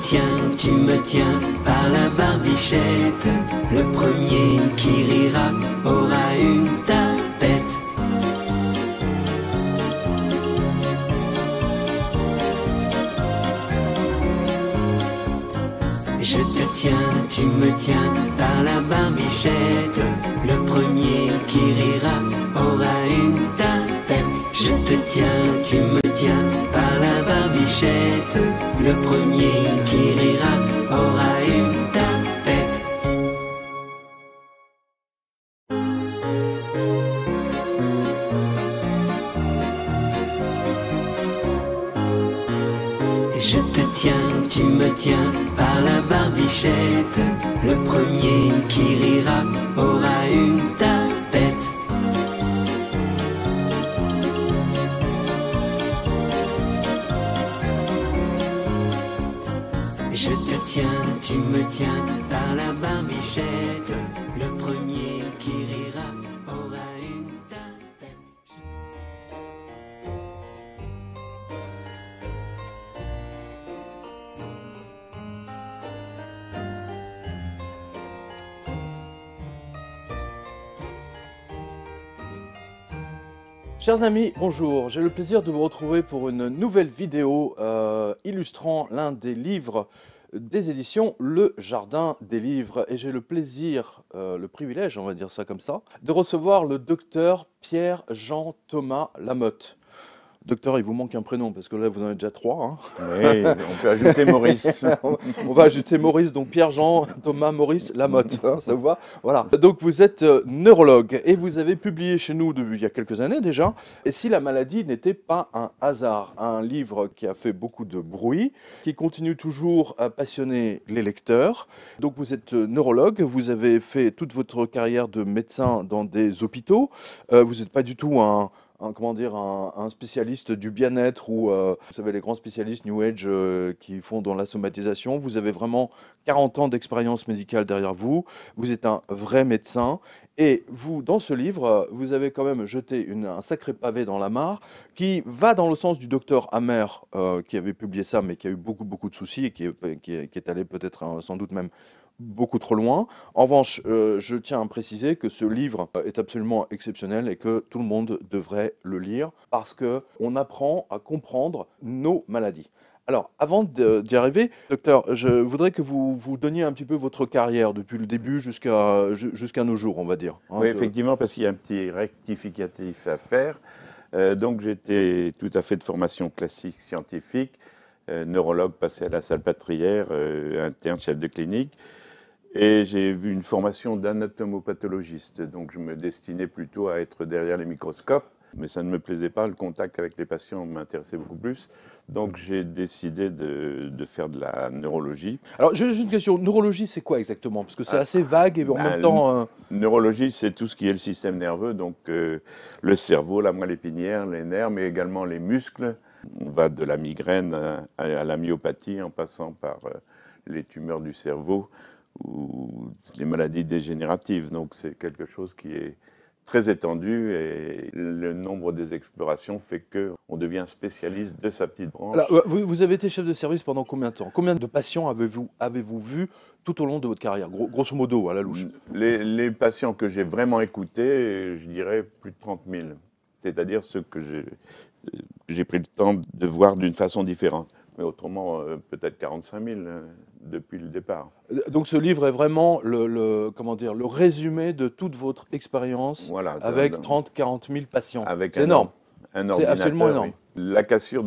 tu me tiens par la barbichette. Le premier qui rira aura une tapette. Je te tiens, tu me tiens par la barbichette. Le premier qui rira aura une tapette. Je te tiens, tu me tiens par la barbichette. Le premier qui rira aura une tapette. Je te tiens, tu me tiens par la barbichette. Le premier qui rira aura une tapette. Je te tiens, tu me tiens par la barbichette. Le premier qui rira aura une tapette. Chers amis, bonjour, j'ai le plaisir de vous retrouver pour une nouvelle vidéo illustrant l'un des livres des éditions Le Jardin des Livres. Et j'ai le plaisir, le privilège, on va dire ça comme ça, de recevoir le docteur Pierre-Jean Thomas Lamotte. Docteur, il vous manque un prénom, parce que là, vous en avez déjà 3. Hein. Oui, on peut ajouter Maurice. On va ajouter Maurice, donc Pierre-Jean Thomas Maurice Lamotte, hein, ça vous va? Voilà. Donc vous êtes neurologue et vous avez publié chez nous il y a quelques années déjà « Et si la maladie n'était pas un hasard ?» Un livre qui a fait beaucoup de bruit, qui continue toujours à passionner les lecteurs. Donc vous êtes neurologue, vous avez fait toute votre carrière de médecin dans des hôpitaux. Vous n'êtes pas du tout un spécialiste du bien-être ou, vous savez, les grands spécialistes New Age qui font dans la somatisation. Vous avez vraiment 40 ans d'expérience médicale derrière vous. Vous êtes un vrai médecin. Et vous, dans ce livre, vous avez quand même jeté un sacré pavé dans la mare qui va dans le sens du docteur Hammer qui avait publié ça, mais qui a eu beaucoup de soucis et qui est allé peut-être sans doute même beaucoup trop loin. En revanche, je tiens à préciser que ce livre est absolument exceptionnel et que tout le monde devrait le lire parce qu'on apprend à comprendre nos maladies. Alors, avant d'y arriver, docteur, je voudrais que vous donniez un petit peu votre carrière depuis le début jusqu'à nos jours, on va dire. Hein, oui, effectivement, parce qu'il y a un petit rectificatif à faire. Donc, j'étais tout à fait de formation classique scientifique, neurologue passé à la Salpêtrière, interne chef de clinique. Et j'ai vu une formation d'anatomopathologiste, donc je me destinais plutôt à être derrière les microscopes, mais ça ne me plaisait pas, le contact avec les patients m'intéressait beaucoup plus, donc j'ai décidé de faire de la neurologie. Alors j'ai juste une question, neurologie c'est quoi exactement? Parce que c'est assez vague et en même temps... Neurologie c'est tout ce qui est le système nerveux, donc le cerveau, la moelle épinière, les nerfs, mais également les muscles. On va de la migraine à la myopathie en passant par les tumeurs du cerveau, ou les maladies dégénératives. Donc c'est quelque chose qui est très étendu et le nombre des explorations fait qu'on devient spécialiste de sa petite branche. Alors, vous avez été chef de service pendant combien de temps? Combien de patients avez-vous vu tout au long de votre carrière, grosso modo, à la louche? Les patients que j'ai vraiment écoutés, je dirais plus de 30 000. C'est-à-dire ceux que j'ai pris le temps de voir d'une façon différente. Mais autrement, peut-être 45 000 depuis le départ. Donc ce livre est vraiment le résumé de toute votre expérience, voilà, avec 30-40 000 patients. C'est énorme. C'est absolument énorme. Oui. La cassure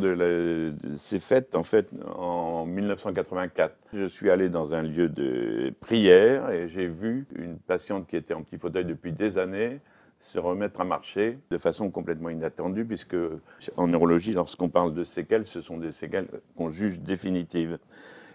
s'est faite en fait en 1984. Je suis allé dans un lieu de prière et j'ai vu une patiente qui était en petit fauteuil depuis des années se remettre à marcher de façon complètement inattendue, puisque en neurologie, lorsqu'on parle de séquelles, ce sont des séquelles qu'on juge définitives.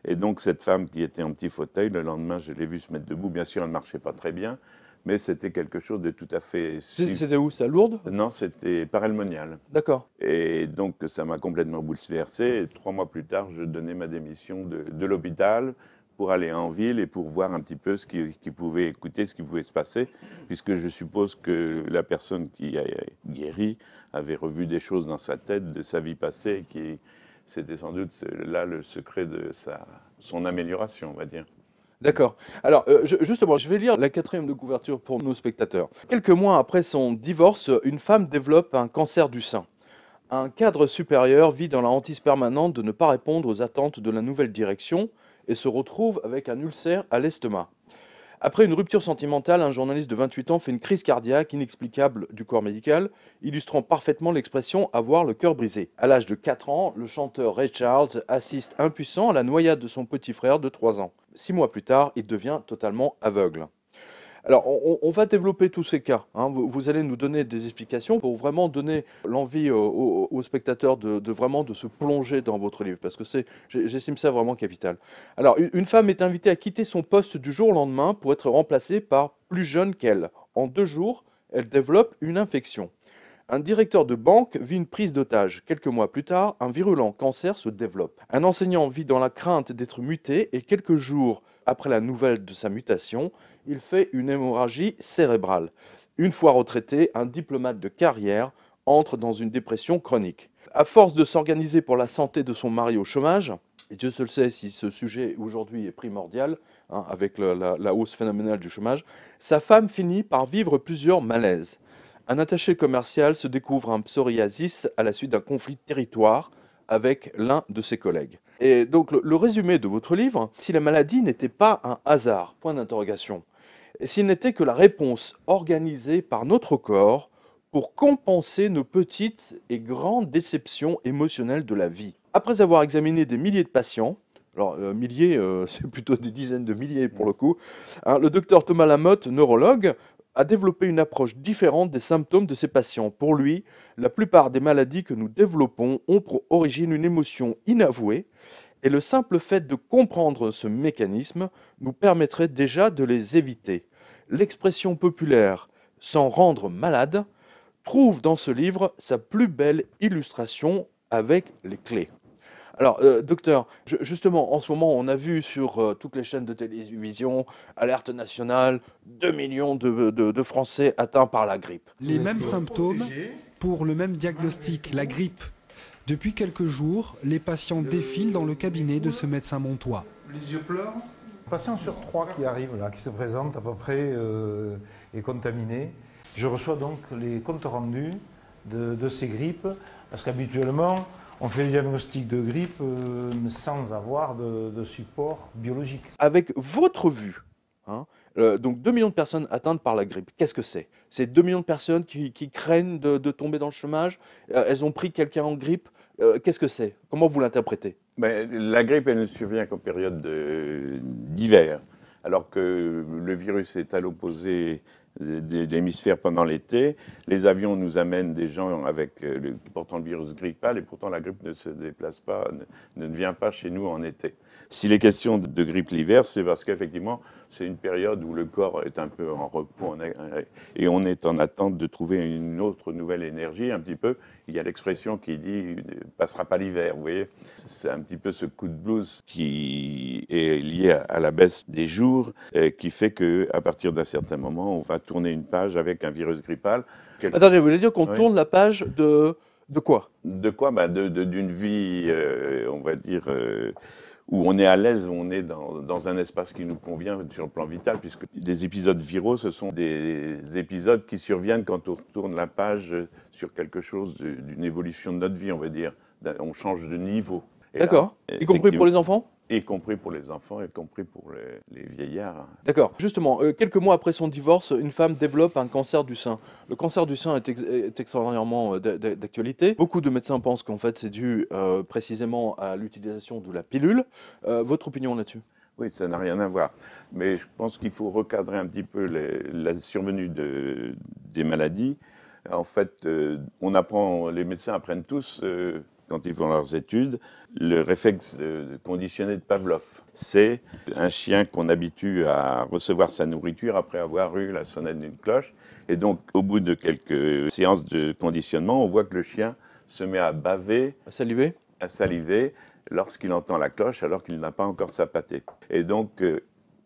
Et donc cette femme qui était en petit fauteuil, le lendemain, je l'ai vue se mettre debout. Bien sûr, elle ne marchait pas très bien, mais c'était quelque chose de tout à fait... C'était où? C'était à Lourdes? Non, c'était Paray-le-Monial. D'accord. Et donc ça m'a complètement bouleversé. Et 3 mois plus tard, je donnais ma démission de l'hôpital pour aller en ville et pour voir un petit peu ce qui pouvait écouter, ce qui pouvait se passer, puisque je suppose que la personne qui a guéri avait revu des choses dans sa tête de sa vie passée, et qui c'était sans doute là le secret de son amélioration, on va dire. D'accord. Alors, justement, je vais lire la 4e de couverture pour nos spectateurs. Quelques mois après son divorce, une femme développe un cancer du sein. Un cadre supérieur vit dans la hantise permanente de ne pas répondre aux attentes de la nouvelle direction et se retrouve avec un ulcère à l'estomac. Après une rupture sentimentale, un journaliste de 28 ans fait une crise cardiaque inexplicable du corps médical, illustrant parfaitement l'expression « avoir le cœur brisé ». À l'âge de 4 ans, le chanteur Ray Charles assiste impuissant à la noyade de son petit frère de 3 ans. 6 mois plus tard, il devient totalement aveugle. Alors, on va développer tous ces cas. Hein. Vous allez nous donner des explications pour vraiment donner l'envie aux spectateurs de vraiment de se plonger dans votre livre, parce que j'estime ça vraiment capital. Alors, une femme est invitée à quitter son poste du jour au lendemain pour être remplacée par plus jeune qu'elle. En 2 jours, elle développe une infection. Un directeur de banque vit une prise d'otage. Quelques mois plus tard, un virulent cancer se développe. Un enseignant vit dans la crainte d'être muté et quelques jours après la nouvelle de sa mutation, il fait une hémorragie cérébrale. Une fois retraité, un diplomate de carrière entre dans une dépression chronique. À force de s'organiser pour la santé de son mari au chômage, et Dieu seul sait si ce sujet aujourd'hui est primordial, hein, avec la hausse phénoménale du chômage, sa femme finit par vivre plusieurs malaises. Un attaché commercial se découvre un psoriasis à la suite d'un conflit de territoire avec l'un de ses collègues. Et donc le résumé de votre livre, si la maladie n'était pas un hasard, point d'interrogation, et s'il n'était que la réponse organisée par notre corps pour compenser nos petites et grandes déceptions émotionnelles de la vie. Après avoir examiné des milliers de patients, alors milliers, c'est plutôt des dizaines de milliers pour le coup, hein, le docteur Thomas Lamotte, neurologue, a développé une approche différente des symptômes de ses patients. Pour lui, la plupart des maladies que nous développons ont pour origine une émotion inavouée, et le simple fait de comprendre ce mécanisme nous permettrait déjà de les éviter. L'expression populaire « s'en rendre malade » trouve dans ce livre sa plus belle illustration avec les clés. Alors, docteur, justement, en ce moment, on a vu sur toutes les chaînes de télévision, alerte nationale, 2 millions de Français atteints par la grippe. Les mêmes symptômes pour le même diagnostic, la grippe. Depuis quelques jours, les patients défilent dans le cabinet de ce médecin montois. Les yeux pleurent. Un patient sur 3 qui arrive là, qui se présente à peu près, est contaminé. Je reçois donc les comptes rendus de ces grippes, parce qu'habituellement, on fait le diagnostic de grippe sans avoir de support biologique. Avec votre vue, hein, donc 2 millions de personnes atteintes par la grippe, qu'est-ce que c'est? C'est 2 millions de personnes qui craignent de tomber dans le chômage, elles ont pris quelqu'un en grippe, qu'est-ce que c'est? Comment vous l'interprétez? Ben, la grippe, elle ne survient qu'en période d'hiver, alors que le virus est à l'opposé de l'hémisphère pendant l'été. Les avions nous amènent des gens portant le virus grippal, et pourtant la grippe ne se déplace pas, ne vient pas chez nous en été. S'il est question de grippe l'hiver, c'est parce qu'effectivement, c'est une période où le corps est un peu en repos et on est en attente de trouver une autre nouvelle énergie, un petit peu. Il y a l'expression qui dit « passera pas l'hiver », vous voyez. C'est un petit peu ce coup de blues qui est lié à la baisse des jours, qui fait qu'à partir d'un certain moment, on va tourner une page avec un virus grippal. Attendez, vous voulez dire qu'on tourne la page de quoi? De quoi? D'une vie, on va dire, où on est à l'aise, où on est dans un espace qui nous convient sur le plan vital, puisque des épisodes viraux, ce sont des épisodes qui surviennent quand on tourne la page sur quelque chose d'une évolution de notre vie, on va dire. On change de niveau. D'accord. Y compris pour les enfants? Y compris pour les enfants, y compris pour les vieillards. D'accord. Justement, quelques mois après son divorce, une femme développe un cancer du sein. Le cancer du sein est extraordinairement d'actualité. Beaucoup de médecins pensent qu'en fait c'est dû précisément à l'utilisation de la pilule. Votre opinion là-dessus? Oui, ça n'a rien à voir. Mais je pense qu'il faut recadrer un petit peu la survenue des maladies. En fait, les médecins apprennent tous, quand ils font leurs études, le réflexe conditionné de Pavlov. C'est un chien qu'on habitue à recevoir sa nourriture après avoir eu la sonnette d'une cloche. Et donc, au bout de quelques séances de conditionnement, on voit que le chien se met à baver, à saliver lorsqu'il entend la cloche, alors qu'il n'a pas encore sa pâtée. Et donc,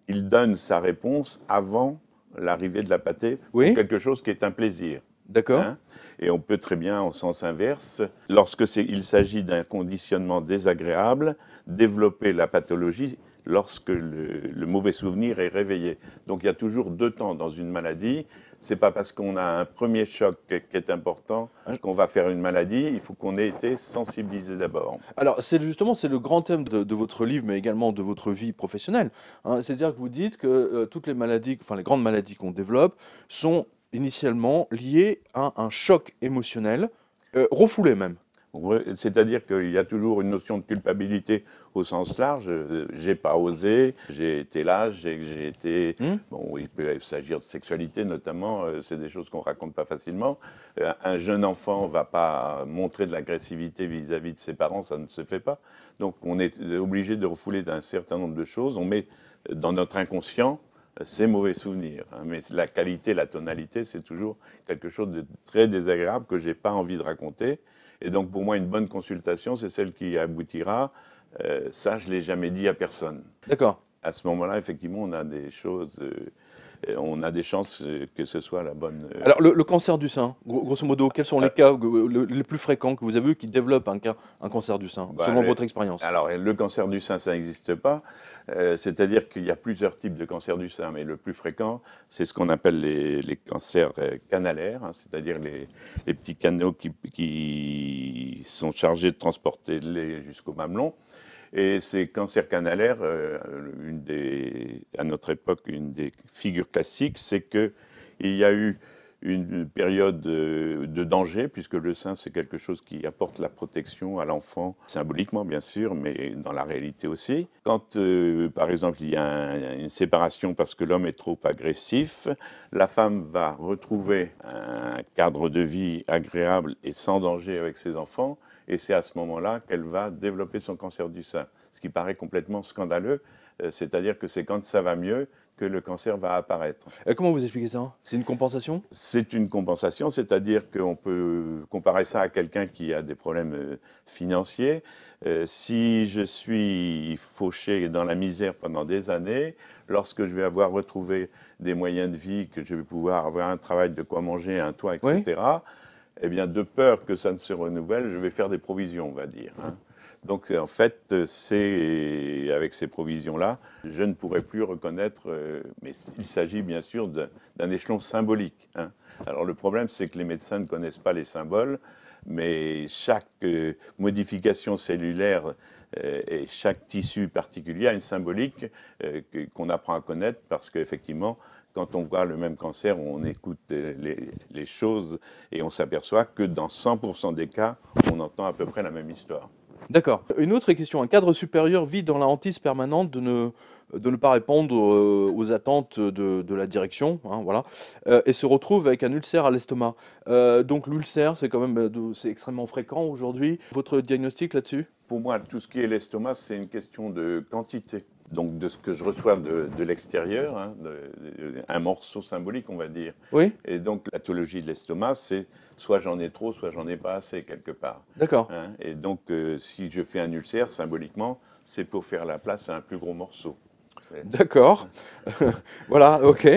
il donne sa réponse avant l'arrivée de la pâtée, pour quelque chose qui est un plaisir. D'accord. Hein? Et on peut très bien, en sens inverse, lorsque il s'agit d'un conditionnement désagréable, développer la pathologie lorsque le mauvais souvenir est réveillé. Donc il y a toujours deux temps dans une maladie. C'est pas parce qu'on a un premier choc qui est important qu'on va faire une maladie. Il faut qu'on ait été sensibilisé d'abord. Alors, c'est le grand thème de votre livre, mais également de votre vie professionnelle, hein. C'est-à-dire que vous dites que toutes les maladies, enfin les grandes maladies qu'on développe, sont initialement liées à un choc émotionnel, refoulé même. Ouais, c'est-à-dire qu'il y a toujours une notion de culpabilité au sens large. J'ai pas osé, j'ai été lâche, j'ai été... Bon, il peut s'agir de sexualité notamment, c'est des choses qu'on raconte pas facilement. Un jeune enfant va pas montrer de l'agressivité vis-à-vis de ses parents, ça ne se fait pas. Donc on est obligé de refouler d'un certain nombre de choses. On met dans notre inconscient ces mauvais souvenirs. Hein. Mais la qualité, la tonalité, c'est toujours quelque chose de très désagréable que j'ai pas envie de raconter. Et donc, pour moi, une bonne consultation, c'est celle qui aboutira. Ça, je ne l'ai jamais dit à personne. D'accord. À ce moment-là, effectivement, on a des choses, on a des chances que ce soit la bonne. Alors, le cancer du sein, grosso modo, quels sont les cas les plus fréquents que vous avez eu qui développent un cancer du sein, selon votre expérience? Alors, le cancer du sein, ça n'existe pas. C'est-à-dire qu'il y a plusieurs types de cancer du sein, mais le plus fréquent, c'est ce qu'on appelle les cancers canalaires, hein, c'est-à-dire les petits canaux qui sont chargés de transporter le lait jusqu'au mamelon. Et ces cancers canalaires, à notre époque, une des figures classiques, c'est qu'il y a eu une période de danger, puisque le sein, c'est quelque chose qui apporte la protection à l'enfant, symboliquement bien sûr, mais dans la réalité aussi. Quand, par exemple, il y a une séparation parce que l'homme est trop agressif, la femme va retrouver un cadre de vie agréable et sans danger avec ses enfants, et c'est à ce moment-là qu'elle va développer son cancer du sein, ce qui paraît complètement scandaleux, c'est-à-dire que c'est quand ça va mieux que le cancer va apparaître. Comment vous expliquez ça? C'est une compensation? C'est une compensation, c'est-à-dire qu'on peut comparer ça à quelqu'un qui a des problèmes financiers. Si je suis fauché dans la misère pendant des années, lorsque je vais avoir retrouvé des moyens de vie, que je vais pouvoir avoir un travail, de quoi manger, un toit, etc., oui. Eh bien, de peur que ça ne se renouvelle, je vais faire des provisions, on va dire. Hein. Donc, en fait, c'est avec ces provisions-là, je ne pourrai plus reconnaître, mais il s'agit bien sûr d'un échelon symbolique. Hein. Alors, le problème, c'est que les médecins ne connaissent pas les symboles, mais chaque modification cellulaire et chaque tissu particulier a une symbolique qu'on apprend à connaître parce qu'effectivement, quand on voit le même cancer, on écoute les choses et on s'aperçoit que dans 100% des cas, on entend à peu près la même histoire. D'accord. Une autre question. Un cadre supérieur vit dans la hantise permanente de ne pas répondre aux attentes de la direction, hein, voilà, et se retrouve avec un ulcère à l'estomac. Donc l'ulcère, c'est quand même c'est extrêmement fréquent aujourd'hui. Votre diagnostic là-dessus? Pour moi, tout ce qui est l'estomac, c'est une question de quantité. Donc de ce que je reçois de l'extérieur, hein, un morceau symbolique, on va dire. Oui. Et donc la pathologie de l'estomac, c'est soit j'en ai trop, soit j'en ai pas assez quelque part. D'accord. Hein, et donc si je fais un ulcère, symboliquement, c'est pour faire la place à un plus gros morceau. D'accord. Voilà, ok.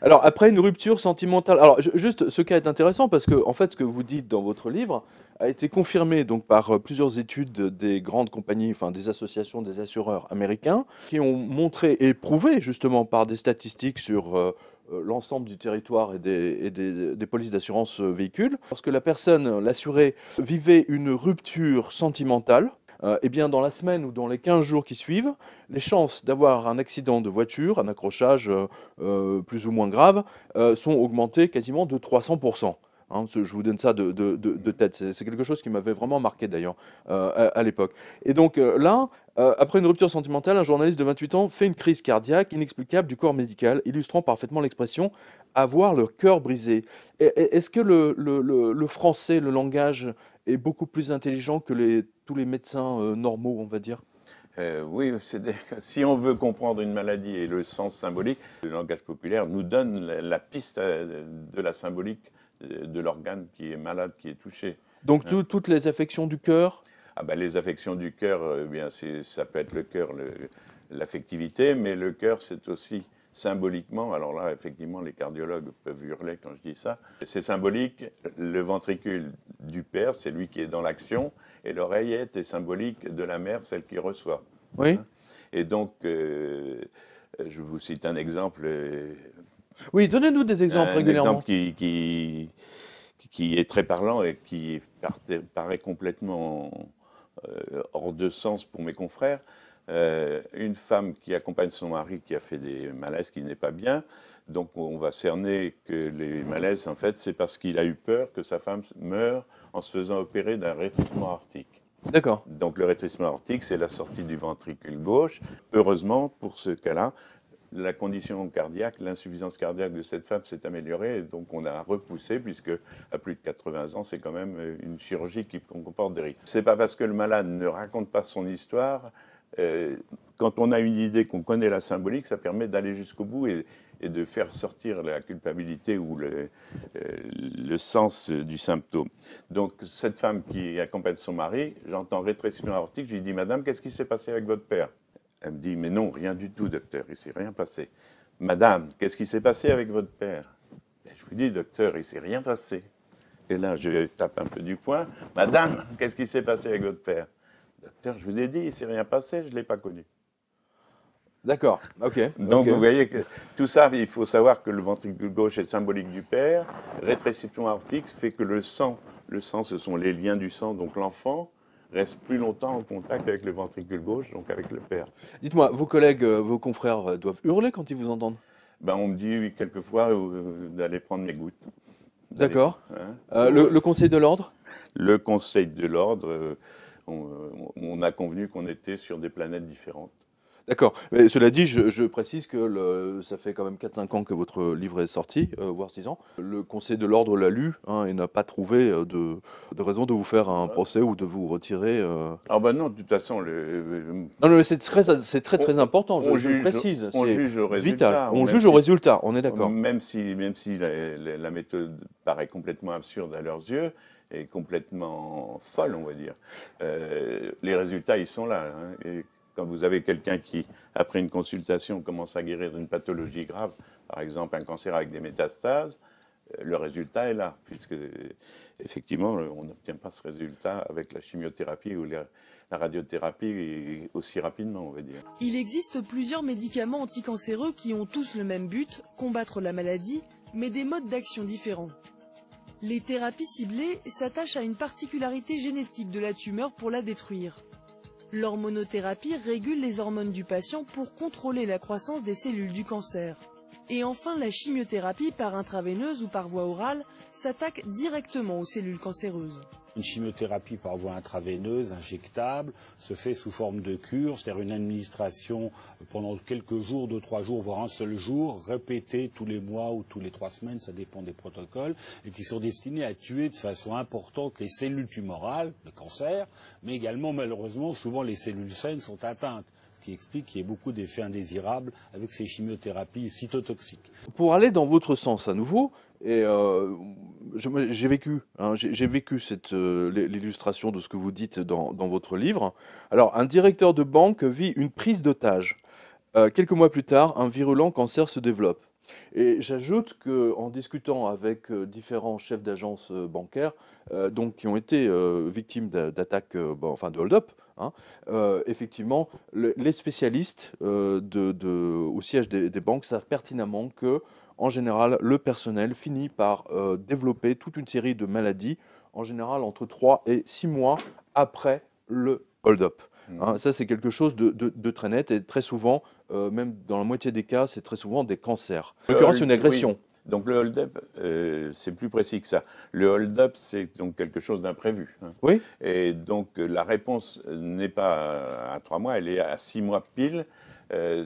Alors, après une rupture sentimentale... Alors, juste, ce cas est intéressant parce que, en fait, ce que vous dites dans votre livre a été confirmé donc, par plusieurs études des grandes compagnies, enfin des associations des assureurs américains, qui ont montré et prouvé, justement, par des statistiques sur l'ensemble du territoire et des polices d'assurance véhicules. Lorsque la personne, l'assurée, vivait une rupture sentimentale, eh bien, dans la semaine ou dans les 15 jours qui suivent, les chances d'avoir un accident de voiture, un accrochage plus ou moins grave, sont augmentées quasiment de 300%. Hein, je vous donne ça de tête. C'est quelque chose qui m'avait vraiment marqué d'ailleurs à l'époque. Et donc là, après une rupture sentimentale, un journaliste de 28 ans fait une crise cardiaque inexplicable du corps médical, illustrant parfaitement l'expression « avoir le cœur brisé ». Est-ce que le français, le langage, est beaucoup plus intelligent que tous les médecins normaux, on va dire? Oui, si on veut comprendre une maladie et le sens symbolique, le langage populaire nous donne la piste de la symbolique de l'organe qui est malade, qui est touché. Donc toutes les affections du cœur? Ah ben, les affections du cœur, bien ça peut être le cœur, l'affectivité, mais le cœur c'est aussi symboliquement, alors là effectivement les cardiologues peuvent hurler quand je dis ça, c'est symbolique, le ventricule du père c'est lui qui est dans l'action et l'oreillette est symbolique de la mère, celle qui reçoit. Oui. Et donc, je vous cite un exemple. Oui, donnez-nous des exemples régulièrement. Un exemple qui est très parlant et qui paraît complètement hors de sens pour mes confrères. Une femme qui accompagne son mari qui a fait des malaises qui n'est pas bien. Donc on va cerner que les malaises, en fait, c'est parce qu'il a eu peur que sa femme meure en se faisant opérer d'un rétrécissement aortique. D'accord. Donc le rétrécissement aortique, c'est la sortie du ventricule gauche. Heureusement, pour ce cas-là, la condition cardiaque, l'insuffisance cardiaque de cette femme s'est améliorée. Et donc on a repoussé, puisque à plus de 80 ans, c'est quand même une chirurgie qui comporte des risques. C'est pas parce que le malade ne raconte pas son histoire. Quand on a une idée, qu'on connaît la symbolique, ça permet d'aller jusqu'au bout et de faire sortir la culpabilité ou le sens du symptôme. Donc cette femme qui accompagne son mari, j'entends rétrécissement aortique, je lui dis « Madame, qu'est-ce qui s'est passé avec votre père ?» Elle me dit « Mais non, rien du tout, docteur, il ne s'est rien passé. »« Madame, qu'est-ce qui s'est passé avec votre père ?» Je lui dis « Docteur, il ne s'est rien passé. » Et là, je tape un peu du poing. « Madame, qu'est-ce qui s'est passé avec votre père ?» Docteur, je vous ai dit, il ne s'est rien passé, je ne l'ai pas connu. D'accord, ok. Donc vous voyez que tout ça, il faut savoir que le ventricule gauche est symbolique du père. Rétrécissement aortique fait que le sang, ce sont les liens du sang, donc l'enfant reste plus longtemps en contact avec le ventricule gauche, donc avec le père. Dites-moi, vos collègues, vos confrères doivent hurler quand ils vous entendent? Ben, on me dit oui, quelquefois d'aller prendre mes gouttes. D'accord. Le Conseil de l'Ordre? Le Conseil de l'Ordre, on a convenu qu'on était sur des planètes différentes. D'accord. Mais cela dit, je précise que ça fait quand même 4-5 ans que votre livre est sorti, voire 6 ans. Le Conseil de l'Ordre l'a lu et n'a pas trouvé de raison de vous faire un procès ou de vous retirer. Ah ben non, de toute façon... Non, mais c'est très important, je précise. On juge au résultat. Vital. On juge au résultat, on est d'accord. Même si la méthode paraît complètement absurde à leurs yeux, et complètement folle, on va dire, les résultats, ils sont là. Et quand vous avez quelqu'un qui, après une consultation, commence à guérir d'une pathologie grave, par exemple un cancer avec des métastases, le résultat est là, puisque effectivement, on n'obtient pas ce résultat avec la chimiothérapie ou la radiothérapie aussi rapidement, on va dire. Il existe plusieurs médicaments anticancéreux qui ont tous le même but, combattre la maladie, mais des modes d'action différents. Les thérapies ciblées s'attachent à une particularité génétique de la tumeur pour la détruire. L'hormonothérapie régule les hormones du patient pour contrôler la croissance des cellules du cancer. Et enfin, la chimiothérapie par intraveineuse ou par voie orale s'attaque directement aux cellules cancéreuses. Une chimiothérapie par voie intraveineuse, injectable, se fait sous forme de cure, c'est-à-dire une administration pendant quelques jours, 2-3 jours, voire un seul jour, répétée tous les mois ou tous les 3 semaines, ça dépend des protocoles, et qui sont destinés à tuer de façon importante les cellules tumorales, le cancer, mais également, malheureusement, souvent les cellules saines sont atteintes. Ce qui explique qu'il y ait beaucoup d'effets indésirables avec ces chimiothérapies cytotoxiques. Pour aller dans votre sens à nouveau, et j'ai vécu l'illustration de ce que vous dites dans votre livre. Alors, un directeur de banque vit une prise d'otage. Quelques mois plus tard, un virulent cancer se développe. Et j'ajoute qu'en discutant avec différents chefs d'agences bancaires, donc qui ont été victimes d'attaques, enfin de hold-up, effectivement, les spécialistes au siège des banques savent pertinemment que, en général, le personnel finit par développer toute une série de maladies, en général entre 3 et 6 mois après le hold-up. Ça, c'est quelque chose de très net et très souvent, même dans la moitié des cas, c'est très souvent des cancers. En l'occurrence, une agression. Oui. Donc le hold-up, c'est plus précis que ça. Le hold-up, c'est donc quelque chose d'imprévu. Oui. Et donc la réponse n'est pas à 3 mois, elle est à 6 mois pile.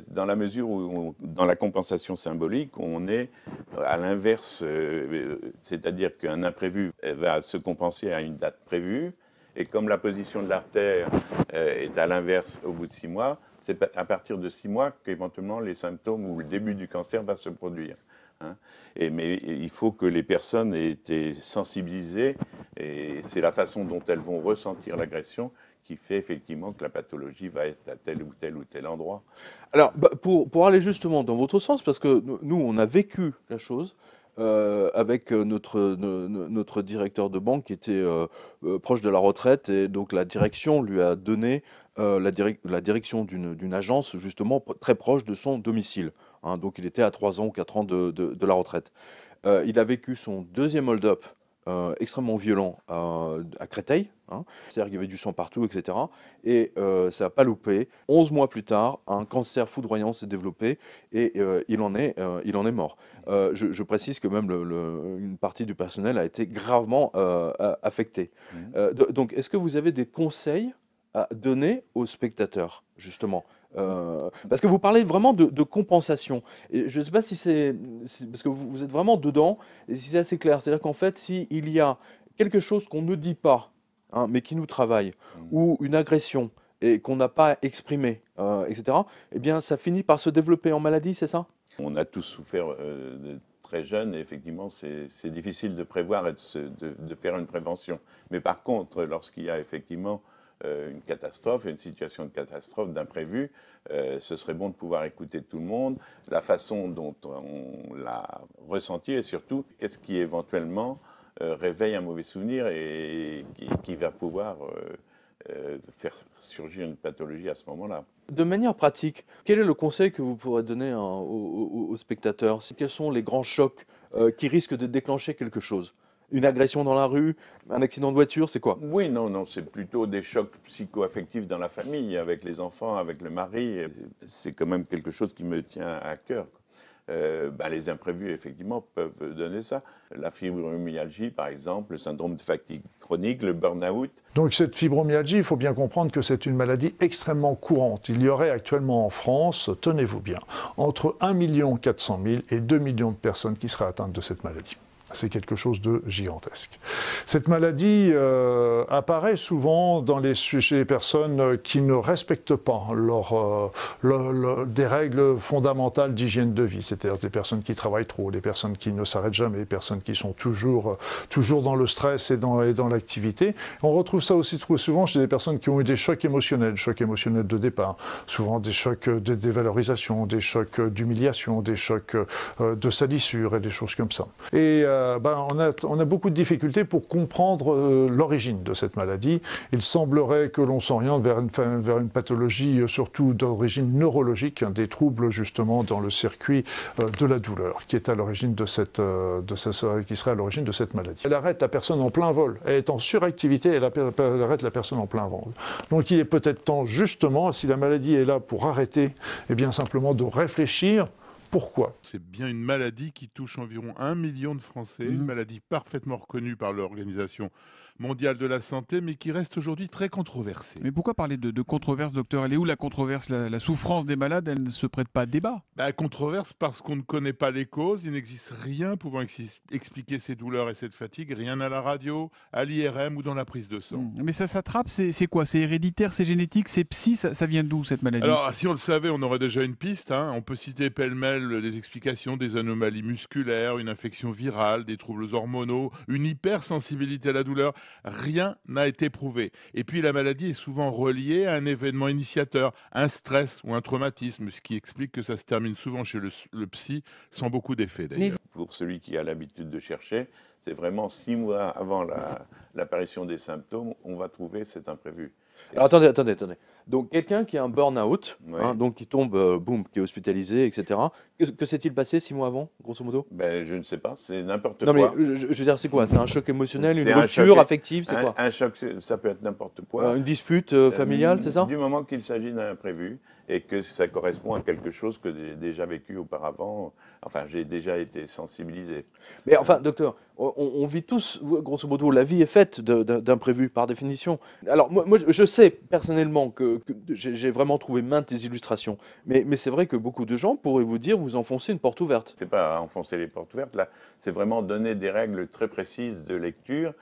Dans la mesure où, dans la compensation symbolique, on est à l'inverse, c'est-à-dire qu'un imprévu va se compenser à une date prévue, et comme la position de l'artère est à l'inverse au bout de 6 mois, c'est à partir de 6 mois qu'éventuellement les symptômes ou le début du cancer va se produire. Mais il faut que les personnes aient été sensibilisées, et c'est la façon dont elles vont ressentir l'agression qui fait effectivement que la pathologie va être à tel ou tel endroit. Alors, pour aller justement dans votre sens, parce que nous, on a vécu la chose, avec notre directeur de banque qui était proche de la retraite et donc la direction lui a donné la direction d'une agence justement très proche de son domicile. Hein. Donc il était à 3 ans ou 4 ans de la retraite. Il a vécu son deuxième hold-up extrêmement violent à Créteil, hein. C'est-à-dire qu'il y avait du sang partout, etc. Et ça n'a pas loupé. 11 mois plus tard, un cancer foudroyant s'est développé et il en est mort. Je précise que même une partie du personnel a été gravement affectée. Donc, est-ce que vous avez des conseils à donner aux spectateurs, justement? Parce que vous parlez vraiment de compensation. Et je ne sais pas si parce que vous êtes vraiment dedans, et si c'est assez clair. C'est-à-dire qu'en fait, s'il y a quelque chose qu'on ne dit pas, hein, mais qui nous travaille, ou une agression, et qu'on n'a pas exprimé, etc., eh bien, ça finit par se développer en maladie, c'est ça? On a tous souffert de très jeunes, et effectivement, c'est difficile de prévoir et de faire une prévention. Mais par contre, lorsqu'il y a effectivement une catastrophe, une situation de catastrophe, d'imprévu, ce serait bon de pouvoir écouter tout le monde, la façon dont on l'a ressenti et surtout, qu'est-ce qui éventuellement réveille un mauvais souvenir et qui va pouvoir faire surgir une pathologie à ce moment-là. De manière pratique, quel est le conseil que vous pourrez donner aux spectateurs? Quels sont les grands chocs qui risquent de déclencher quelque chose? Une agression dans la rue, un accident de voiture, c'est quoi? Oui, non, c'est plutôt des chocs psycho-affectifs dans la famille, avec les enfants, avec le mari. C'est quand même quelque chose qui me tient à cœur. Les imprévus, effectivement, peuvent donner ça. La fibromyalgie, par exemple, le syndrome de fatigue chronique, le burn-out. Donc cette fibromyalgie, il faut bien comprendre que c'est une maladie extrêmement courante. Il y aurait actuellement en France, tenez-vous bien, entre 1 400 000 et 2 millions de personnes qui seraient atteintes de cette maladie. C'est quelque chose de gigantesque. Cette maladie apparaît souvent chez les personnes qui ne respectent pas des règles fondamentales d'hygiène de vie, c'est-à-dire des personnes qui travaillent trop, des personnes qui ne s'arrêtent jamais, des personnes qui sont toujours dans le stress et dans l'activité. On retrouve ça aussi trop souvent chez des personnes qui ont eu des chocs émotionnels de départ, souvent des chocs de dévalorisation, des chocs d'humiliation, des chocs de salissure et des choses comme ça. Et on a beaucoup de difficultés pour comprendre l'origine de cette maladie. Il semblerait que l'on s'oriente vers une pathologie surtout d'origine neurologique, hein, des troubles justement dans le circuit de la douleur, qui est à l'origine qui serait à l'origine de cette maladie. Elle arrête la personne en plein vol. Elle est en suractivité, elle arrête la personne en plein vol. Donc il est peut-être temps justement, si la maladie est là pour arrêter, eh bien simplement de réfléchir. Pourquoi? C'est bien une maladie qui touche environ 1 million de Français, une maladie parfaitement reconnue par l'Organisation mondiale de la santé, mais qui reste aujourd'hui très controversée. Mais pourquoi parler de controverse, docteur? Elle est où la controverse? La souffrance des malades, elle ne se prête pas à débat. Controverse parce qu'on ne connaît pas les causes, il n'existe rien pouvant expliquer ces douleurs et cette fatigue, rien à la radio, à l'IRM ou dans la prise de sang. Mais ça s'attrape, c'est quoi? C'est héréditaire, c'est génétique, c'est psy, ça vient d'où cette maladie? Alors, si on le savait, on aurait déjà une piste, hein. On peut citer pêle-mêle des explications, des anomalies musculaires, une infection virale, des troubles hormonaux, une hypersensibilité à la douleur. Rien n'a été prouvé. Et puis la maladie est souvent reliée à un événement initiateur, un stress ou un traumatisme, ce qui explique que ça se termine souvent chez le psy sans beaucoup d'effet d'ailleurs. Pour celui qui a l'habitude de chercher, c'est vraiment 6 mois avant l'apparition des symptômes, on va trouver cet imprévu. Alors attendez. Donc quelqu'un qui a un burn-out, Ouais. hein, donc qui tombe, boum, qui est hospitalisé, etc. Que s'est-il passé 6 mois avant, grosso modo? Je ne sais pas, c'est n'importe Non quoi. mais je veux dire, c'est quoi? C'est un choc émotionnel, une C'est un rupture choc- affective, c'est quoi? Un choc, ça peut être n'importe quoi. Une dispute familiale, c'est ça? Du moment qu'il s'agit d'un imprévu et que ça correspond à quelque chose que j'ai déjà vécu auparavant, enfin j'ai déjà été sensibilisé. Mais enfin, docteur, on vit tous, grosso modo, la vie est faite d'imprévus par définition. Alors moi je sais personnellement que j'ai vraiment trouvé maintes des illustrations, mais c'est vrai que beaucoup de gens pourraient vous dire, vous enfoncez une porte ouverte. C'est pas enfoncer les portes ouvertes là, c'est vraiment donner des règles très précises de lecture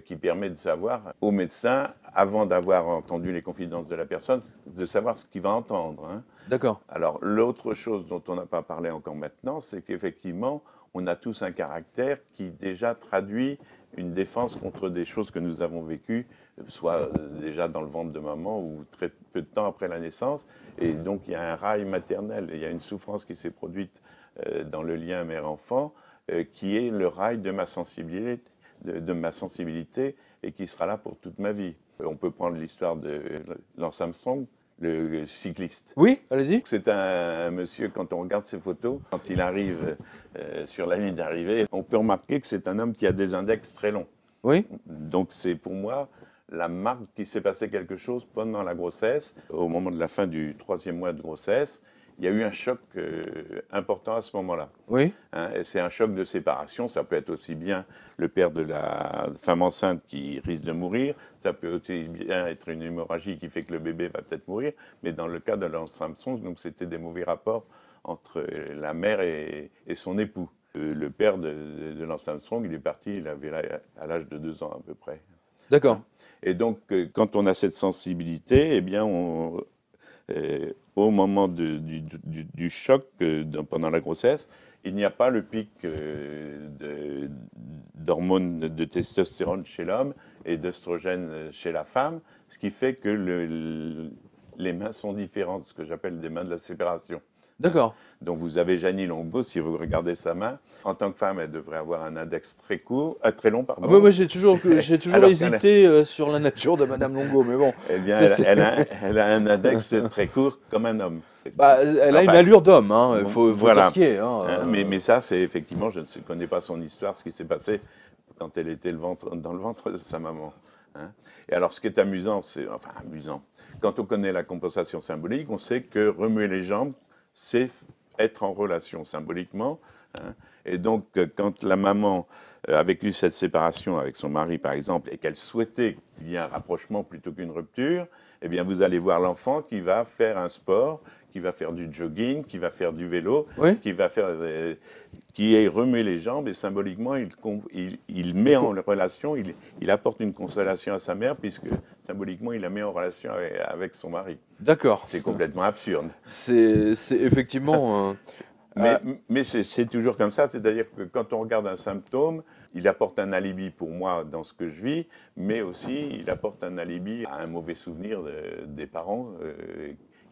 qui permet de savoir au médecin, avant d'avoir entendu les confidences de la personne, de savoir ce qu'il va entendre. Hein. D'accord. Alors l'autre chose dont on n'a pas parlé encore maintenant, c'est qu'effectivement, on a tous un caractère qui déjà traduit une défense contre des choses que nous avons vécues, soit déjà dans le ventre de maman ou très peu de temps après la naissance. Et donc il y a un rail maternel, il y a une souffrance qui s'est produite dans le lien mère-enfant qui est le rail de ma sensibilité et qui sera là pour toute ma vie. On peut prendre l'histoire de Lance Armstrong, le cycliste. Oui, allez-y. C'est un monsieur, quand on regarde ses photos, quand il arrive sur la ligne d'arrivée, on peut remarquer que c'est un homme qui a des index très longs. Oui. Donc c'est pour moi la marque qu'il s'est passé quelque chose pendant la grossesse. Au moment de la fin du 3e mois de grossesse, il y a eu un choc important à ce moment-là. Oui. Hein, c'est un choc de séparation. Ça peut être aussi bien le père de la femme enceinte qui risque de mourir. Ça peut aussi bien être une hémorragie qui fait que le bébé va peut-être mourir. Mais dans le cas de Lance Armstrong, donc c'était des mauvais rapports entre la mère et son époux. Le père de Lance Armstrong, il est parti, il avait à l'âge de 2 ans à peu près. D'accord. Et donc, quand on a cette sensibilité, eh bien, au moment du choc pendant la grossesse, il n'y a pas le pic d'hormones de testostérone chez l'homme et d'œstrogène chez la femme, ce qui fait que les mains sont différentes, ce que j'appelle des mains de la séparation. D'accord. Donc vous avez Jeannie Longo, si vous regardez sa main, en tant que femme, elle devrait avoir un index très long. Pardon. Moi, j'ai toujours hésité sur la nature de Madame Longo, mais bon. Eh bien, elle a un index très court comme un homme. Bah, elle a une allure d'homme, hein. Il faut voilà. dire ce qui est. Hein. Mais ça, c'est effectivement, je ne connais pas son histoire, ce qui s'est passé quand elle était dans le ventre de sa maman. Hein. Et alors, ce qui est amusant, quand on connaît la compensation symbolique, on sait que remuer les jambes, c'est être en relation symboliquement. Hein. Et donc, quand la maman a vécu cette séparation avec son mari, par exemple, et qu'elle souhaitait qu'il y ait un rapprochement plutôt qu'une rupture, eh bien, vous allez voir l'enfant qui va faire un sport, qui va faire du jogging, qui va faire du vélo, oui. qui est remué les jambes, et symboliquement, il met en relation, il apporte une consolation à sa mère, puisque symboliquement, il la met en relation avec son mari. D'accord. C'est complètement absurde. C'est effectivement... Mais c'est toujours comme ça, c'est-à-dire que quand on regarde un symptôme, il apporte un alibi pour moi dans ce que je vis, mais aussi il apporte un alibi à un mauvais souvenir des parents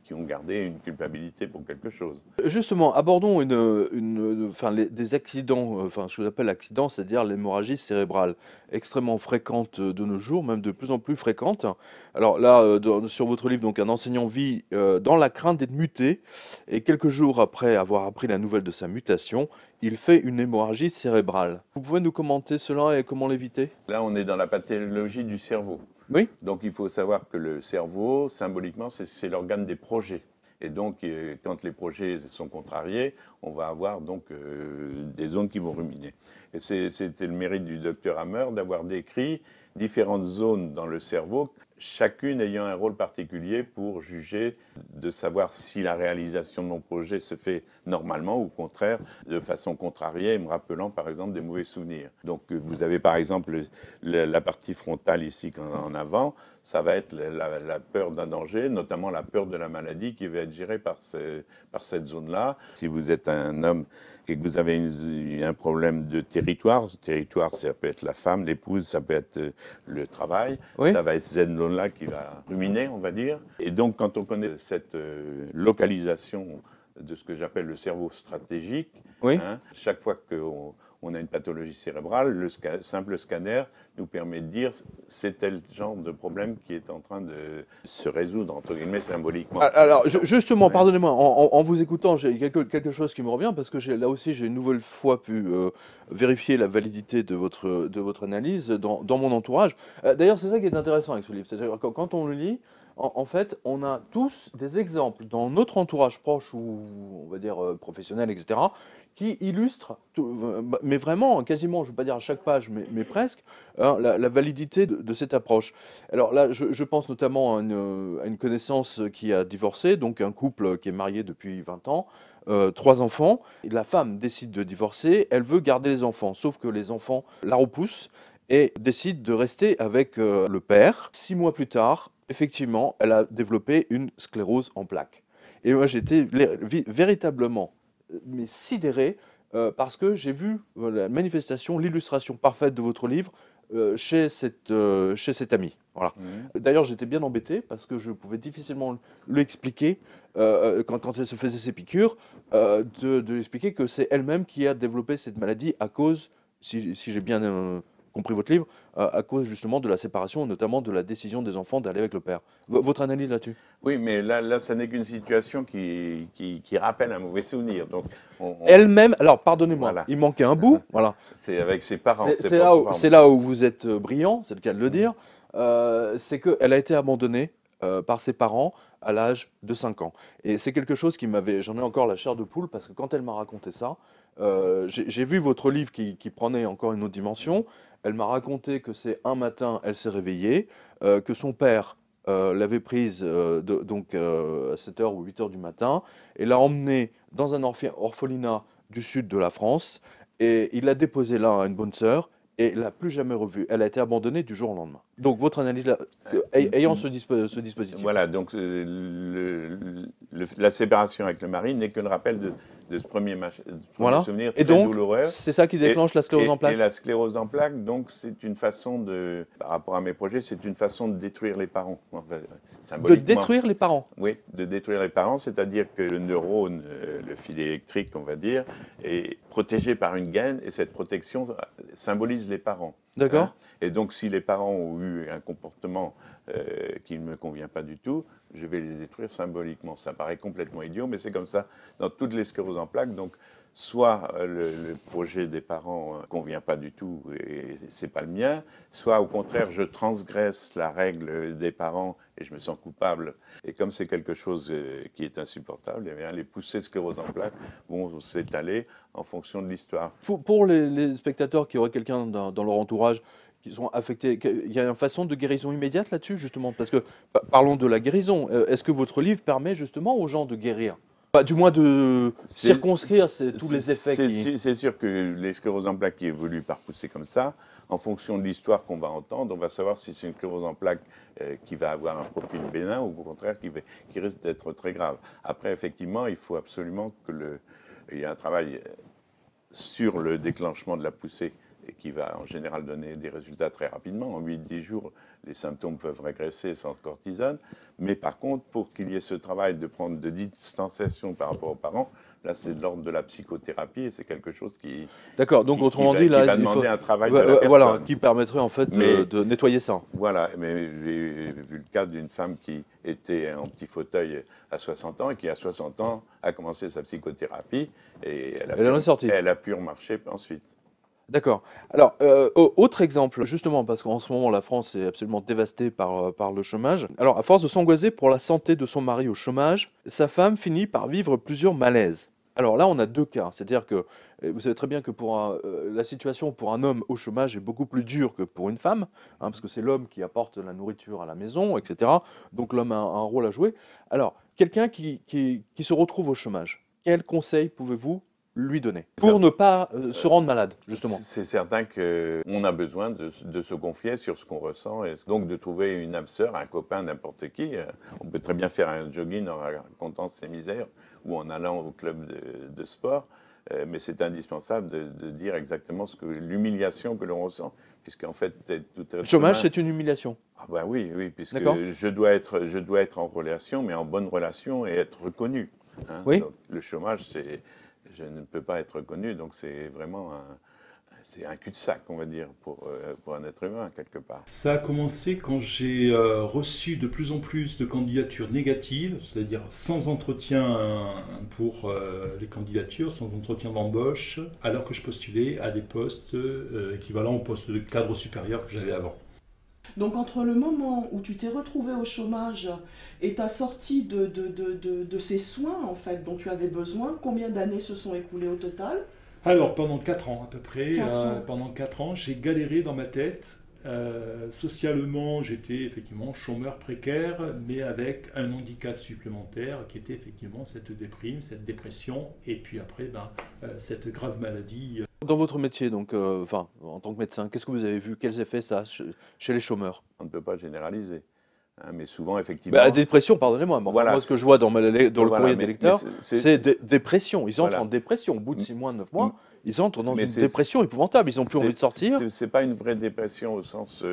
qui ont gardé une culpabilité pour quelque chose. Justement, abordons des accidents, ce que j'appelle accidents, c'est-à-dire l'hémorragie cérébrale, extrêmement fréquente de nos jours, même de plus en plus fréquente. Alors là, sur votre livre, donc un enseignant vit dans la crainte d'être muté, et quelques jours après avoir appris la nouvelle de sa mutation, il fait une hémorragie cérébrale. Vous pouvez nous commenter cela et comment l'éviter? Là, on est dans la pathologie du cerveau. Oui. Donc il faut savoir que le cerveau, symboliquement, c'est l'organe des projets. Et donc, quand les projets sont contrariés, on va avoir donc des zones qui vont ruminer. Et c'était le mérite du docteur Hammer d'avoir décrit différentes zones dans le cerveau, chacune ayant un rôle particulier pour juger de savoir si la réalisation de mon projet se fait normalement ou au contraire de façon contrariée, me rappelant par exemple des mauvais souvenirs. Donc vous avez par exemple la partie frontale ici en avant, ça va être la peur d'un danger, notamment la peur de la maladie qui va être gérée par cette zone-là. Si vous êtes un homme et que vous avez un problème de territoire, ça peut être la femme, l'épouse, ça peut être le travail, oui. Ça va être cette zone-là qui va ruminer, on va dire. Et donc quand on connaît cette localisation de ce que j'appelle le cerveau stratégique, oui. Chaque fois qu'on a une pathologie cérébrale, le simple scanner nous permet de dire c'est tel genre de problème qui est en train de se résoudre, entre guillemets, symboliquement. Alors, justement, ouais. Pardonnez-moi, en vous écoutant, j'ai quelque chose qui me revient, parce que là aussi, j'ai une nouvelle fois pu vérifier la validité de votre analyse dans mon entourage. D'ailleurs, c'est ça qui est intéressant avec ce livre, c'est-à-dire quand on le lit, en fait, on a tous des exemples dans notre entourage proche ou, on va dire, professionnel, etc., qui illustrent, mais vraiment, quasiment, je ne veux pas dire à chaque page, mais presque, la validité de cette approche. Alors là, je pense notamment à une connaissance qui a divorcé, donc un couple qui est marié depuis 20 ans, 3 enfants. La femme décide de divorcer, elle veut garder les enfants, sauf que les enfants la repoussent et décide de rester avec le père. 6 mois plus tard, effectivement, elle a développé une sclérose en plaques. Et moi, j'étais véritablement sidéré parce que j'ai vu la manifestation, l'illustration parfaite de votre livre chez cet ami. Voilà. D'ailleurs, j'étais bien embêté parce que je pouvais difficilement lui expliquer, quand elle se faisait ses piqûres, de lui expliquer que c'est elle-même qui a développé cette maladie à cause, si j'ai bien compris votre livre, à cause justement de la séparation, notamment de la décision des enfants d'aller avec le père. Votre analyse là-dessus? Oui, mais là, ça n'est qu'une situation qui rappelle un mauvais souvenir. Donc, elle-même, alors pardonnez-moi, voilà. Il manquait un bout. Voilà. C'est avec ses parents. C'est là où vous êtes brillant, c'est le cas de le dire. C'est qu'elle a été abandonnée par ses parents à l'âge de 5 ans. Et c'est quelque chose qui m'avait... J'en ai encore la chair de poule parce que quand elle m'a raconté ça, j'ai vu votre livre qui prenait encore une autre dimension. Elle m'a raconté que c'est un matin, elle s'est réveillée, que son père l'avait prise donc à 7h ou 8h du matin et l'a emmenée dans un orphelinat du sud de la France et il l'a déposée là à une bonne sœur et l'a plus jamais revue. Elle a été abandonnée du jour au lendemain. Donc votre analyse, là, ayant ce dispositif. Voilà, donc la séparation avec le mari n'est que le rappel de ce premier souvenir très douloureux. C'est ça qui déclenche la sclérose en plaques. Et la sclérose en plaques, donc c'est une façon de, par rapport à mes projets, c'est une façon de détruire les parents. Enfin, de détruire les parents? Oui, de détruire les parents, c'est-à-dire que le neurone, le fil électrique, on va dire, est protégé par une gaine et cette protection symbolise les parents. D'accord. Hein? Et donc si les parents ont eu un comportement qui ne me convient pas du tout, je vais les détruire symboliquement. Ça paraît complètement idiot, mais c'est comme ça dans toutes les scléroses en plaques. Donc, soit le projet des parents ne convient pas du tout et c'est pas le mien, soit au contraire, je transgresse la règle des parents et je me sens coupable. Et comme c'est quelque chose qui est insupportable, eh bien, les poussées sclérose en plaques vont s'étaler en fonction de l'histoire. Pour les spectateurs qui auraient quelqu'un dans leur entourage qui sont affectés, il y a une façon de guérison immédiate là-dessus, justement? Parce que, parlons de la guérison, est-ce que votre livre permet justement aux gens de guérir? Du moins de circonscrire tous les effets C'est sûr que les scléroses en plaques qui évoluent par poussée comme ça, en fonction de l'histoire qu'on va entendre, on va savoir si c'est une sclérose en plaques qui va avoir un profil bénin ou au contraire qui risque d'être très grave. Après, effectivement, il faut absolument qu'il y ait un travail sur le déclenchement de la poussée et qui va en général donner des résultats très rapidement. En 8-10 jours, les symptômes peuvent régresser sans cortisone. Mais par contre, pour qu'il y ait ce travail de prendre de distanciation par rapport aux parents, là, c'est de l'ordre de la psychothérapie et c'est quelque chose qui... D'accord, donc autrement dit, là, il va demander un travail de la personne. Voilà, qui permettrait en fait de nettoyer ça. Voilà, mais j'ai vu le cas d'une femme qui était en petit fauteuil à 60 ans et qui, à 60 ans, a commencé sa psychothérapie et elle a pu remarcher ensuite. D'accord. Alors, autre exemple, justement, parce qu'en ce moment, la France est absolument dévastée par le chômage. Alors, à force de s'angoisser pour la santé de son mari au chômage, sa femme finit par vivre plusieurs malaises. Alors là, on a deux cas. C'est-à-dire que vous savez très bien que la situation pour un homme au chômage est beaucoup plus dure que pour une femme, hein, parce que c'est l'homme qui apporte la nourriture à la maison, etc. Donc l'homme a un rôle à jouer. Alors, quelqu'un qui se retrouve au chômage, quel conseil pouvez-vous lui donner pour ne pas se rendre malade, justement? C'est certain qu'on a besoin de se confier sur ce qu'on ressent et donc de trouver une âme sœur, un copain, n'importe qui. On peut très bien faire un jogging en racontant ses misères ou en allant au club de sport, mais c'est indispensable de dire exactement l'humiliation que l'on ressent, puisqu'en fait... Le chômage, c'est une humiliation? Ah ben oui, puisque je dois être en relation, mais en bonne relation et être reconnu. Hein. Oui. Donc, le chômage, je ne peux pas être reconnu, donc c'est vraiment un cul-de-sac, on va dire, pour un être humain, quelque part. Ça a commencé quand j'ai reçu de plus en plus de candidatures négatives, c'est-à-dire sans entretien pour les candidatures, sans entretien d'embauche, alors que je postulais à des postes équivalents au poste de cadre supérieur que j'avais avant. Donc entre le moment où tu t'es retrouvé au chômage et ta sortie de ces soins en fait dont tu avais besoin, combien d'années se sont écoulées au total? Alors pendant 4 ans à peu près, 4 ans. Pendant 4 ans j'ai galéré dans ma tête. Socialement j'étais effectivement chômeur précaire mais avec un handicap supplémentaire qui était effectivement cette déprime, cette dépression et puis après cette grave maladie. Dans votre métier, donc, en tant que médecin, qu'est-ce que vous avez vu? Quels effets ça a chez les chômeurs? On ne peut pas généraliser, hein, mais souvent, effectivement... La dépression, pardonnez-moi, mais moi, ce que je vois dans le courrier des lecteurs, c'est dépression. Ils entrent en dépression. Au bout de 6 mois, 9 mois, Ils entrent dans Mais une dépression épouvantable, ils n'ont plus envie de sortir. C'est pas une vraie dépression au sens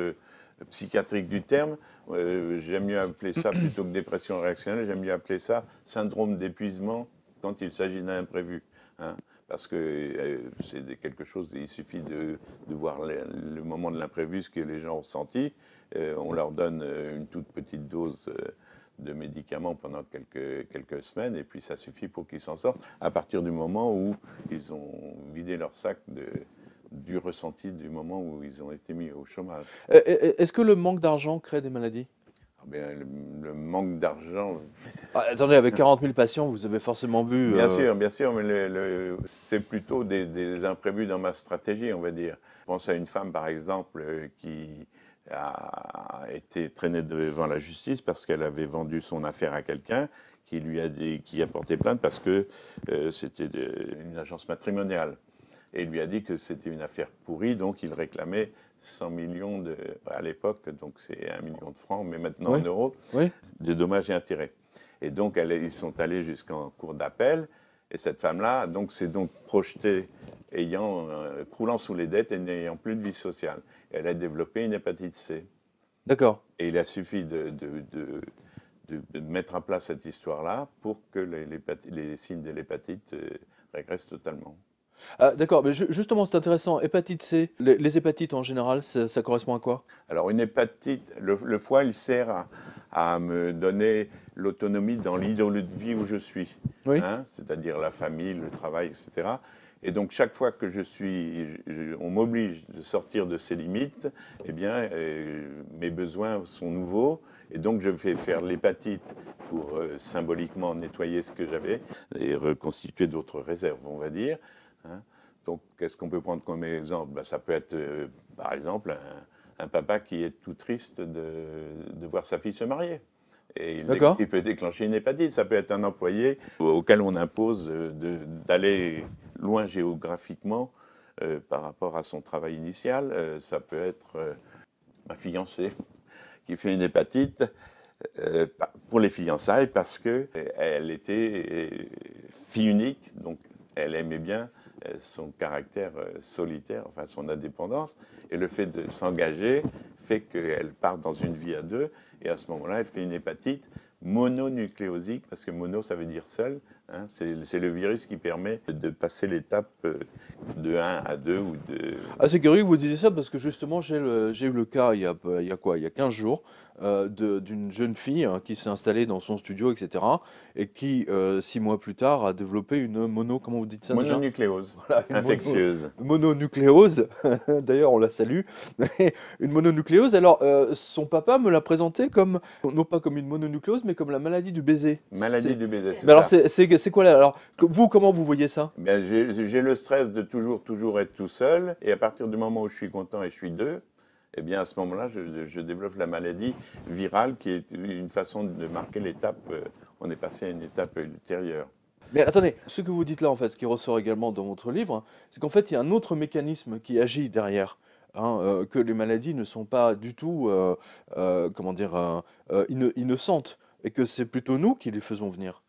psychiatrique du terme. J'aime mieux appeler ça, plutôt que dépression réactionnelle, j'aime mieux appeler ça syndrome d'épuisement quand il s'agit d'un imprévu. Hein. Parce que c'est quelque chose, il suffit de voir le moment de l'imprévu, ce que les gens ont ressenti. On leur donne une toute petite dose de médicaments pendant quelques semaines, et puis ça suffit pour qu'ils s'en sortent, à partir du moment où ils ont vidé leur sac du ressenti du moment où ils ont été mis au chômage. Est-ce que le manque d'argent crée des maladies? Bien, le manque d'argent... attendez, avec 40 000 patients, vous avez forcément vu... Bien sûr, mais c'est plutôt des imprévus dans ma stratégie, on va dire. Je pense à une femme, par exemple, qui a été traînée devant la justice parce qu'elle avait vendu son affaire à quelqu'un qui a porté plainte parce que c'était une agence matrimoniale. Et il lui a dit que c'était une affaire pourrie, donc il réclamait 100 millions à l'époque, donc c'est 1 million de francs, mais maintenant en euros, de dommages et intérêts. Et donc ils sont allés jusqu'en cour d'appel, et cette femme-là s'est donc projetée, croulant sous les dettes et n'ayant plus de vie sociale. Elle a développé une hépatite C. D'accord. Et il a suffi de mettre en place cette histoire-là pour que les signes de l'hépatite régressent totalement. Ah, d'accord, mais justement, c'est intéressant. Hépatite C, les hépatites en général, ça correspond à quoi? Alors, une hépatite, le foie, il sert à me donner l'autonomie dans l'idole de vie où je suis. Oui. Hein, c'est-à-dire la famille, le travail, etc. Et donc, chaque fois que on m'oblige de sortir de ces limites, eh bien, mes besoins sont nouveaux. Et donc, je vais faire l'hépatite pour symboliquement nettoyer ce que j'avais et reconstituer d'autres réserves, on va dire. Hein. Donc, qu'est-ce qu'on peut prendre comme exemple? Ça peut être, par exemple, un papa qui est tout triste de voir sa fille se marier. Et il peut déclencher une hépatite. Ça peut être un employé auquel on impose d'aller loin géographiquement par rapport à son travail initial. Ça peut être ma fiancée qui fait une hépatite pour les fiançailles parce qu'elle était fille unique, donc elle aimait bien son caractère solitaire, enfin son indépendance, et le fait de s'engager fait qu'elle part dans une vie à deux, et à ce moment-là, elle fait une hépatite mononucléosique, parce que mono, ça veut dire seul, hein, c'est le virus qui permet de passer l'étape de 1 à 2 ou de... Ah, c'est curieux que vous disiez ça, parce que justement, j'ai eu le cas, il y a 15 jours, d'une jeune fille qui s'est installée dans son studio, etc., et qui, 6 mois plus tard, a développé une comment vous dites ça déjà? Mononucléose, voilà, infectieuse. Mononucléose, d'ailleurs, on la salue. Une mononucléose, alors, son papa me l'a présentée comme, non pas comme une mononucléose, mais comme la maladie du baiser. Maladie du baiser, c'est ça. Alors, c'est quoi là? Alors, vous, comment vous voyez ça? Bien, j'ai le stress de toujours être tout seul, et à partir du moment où je suis content et je suis deux, eh bien à ce moment-là, je développe la maladie virale qui est une façon de marquer l'étape, on est passé à une étape ultérieure. Mais attendez, ce que vous dites là, en fait, ce qui ressort également dans votre livre, c'est qu'en fait, il y a un autre mécanisme qui agit derrière, hein, que les maladies ne sont pas du tout, comment dire, innocentes, et que c'est plutôt nous qui les faisons venir.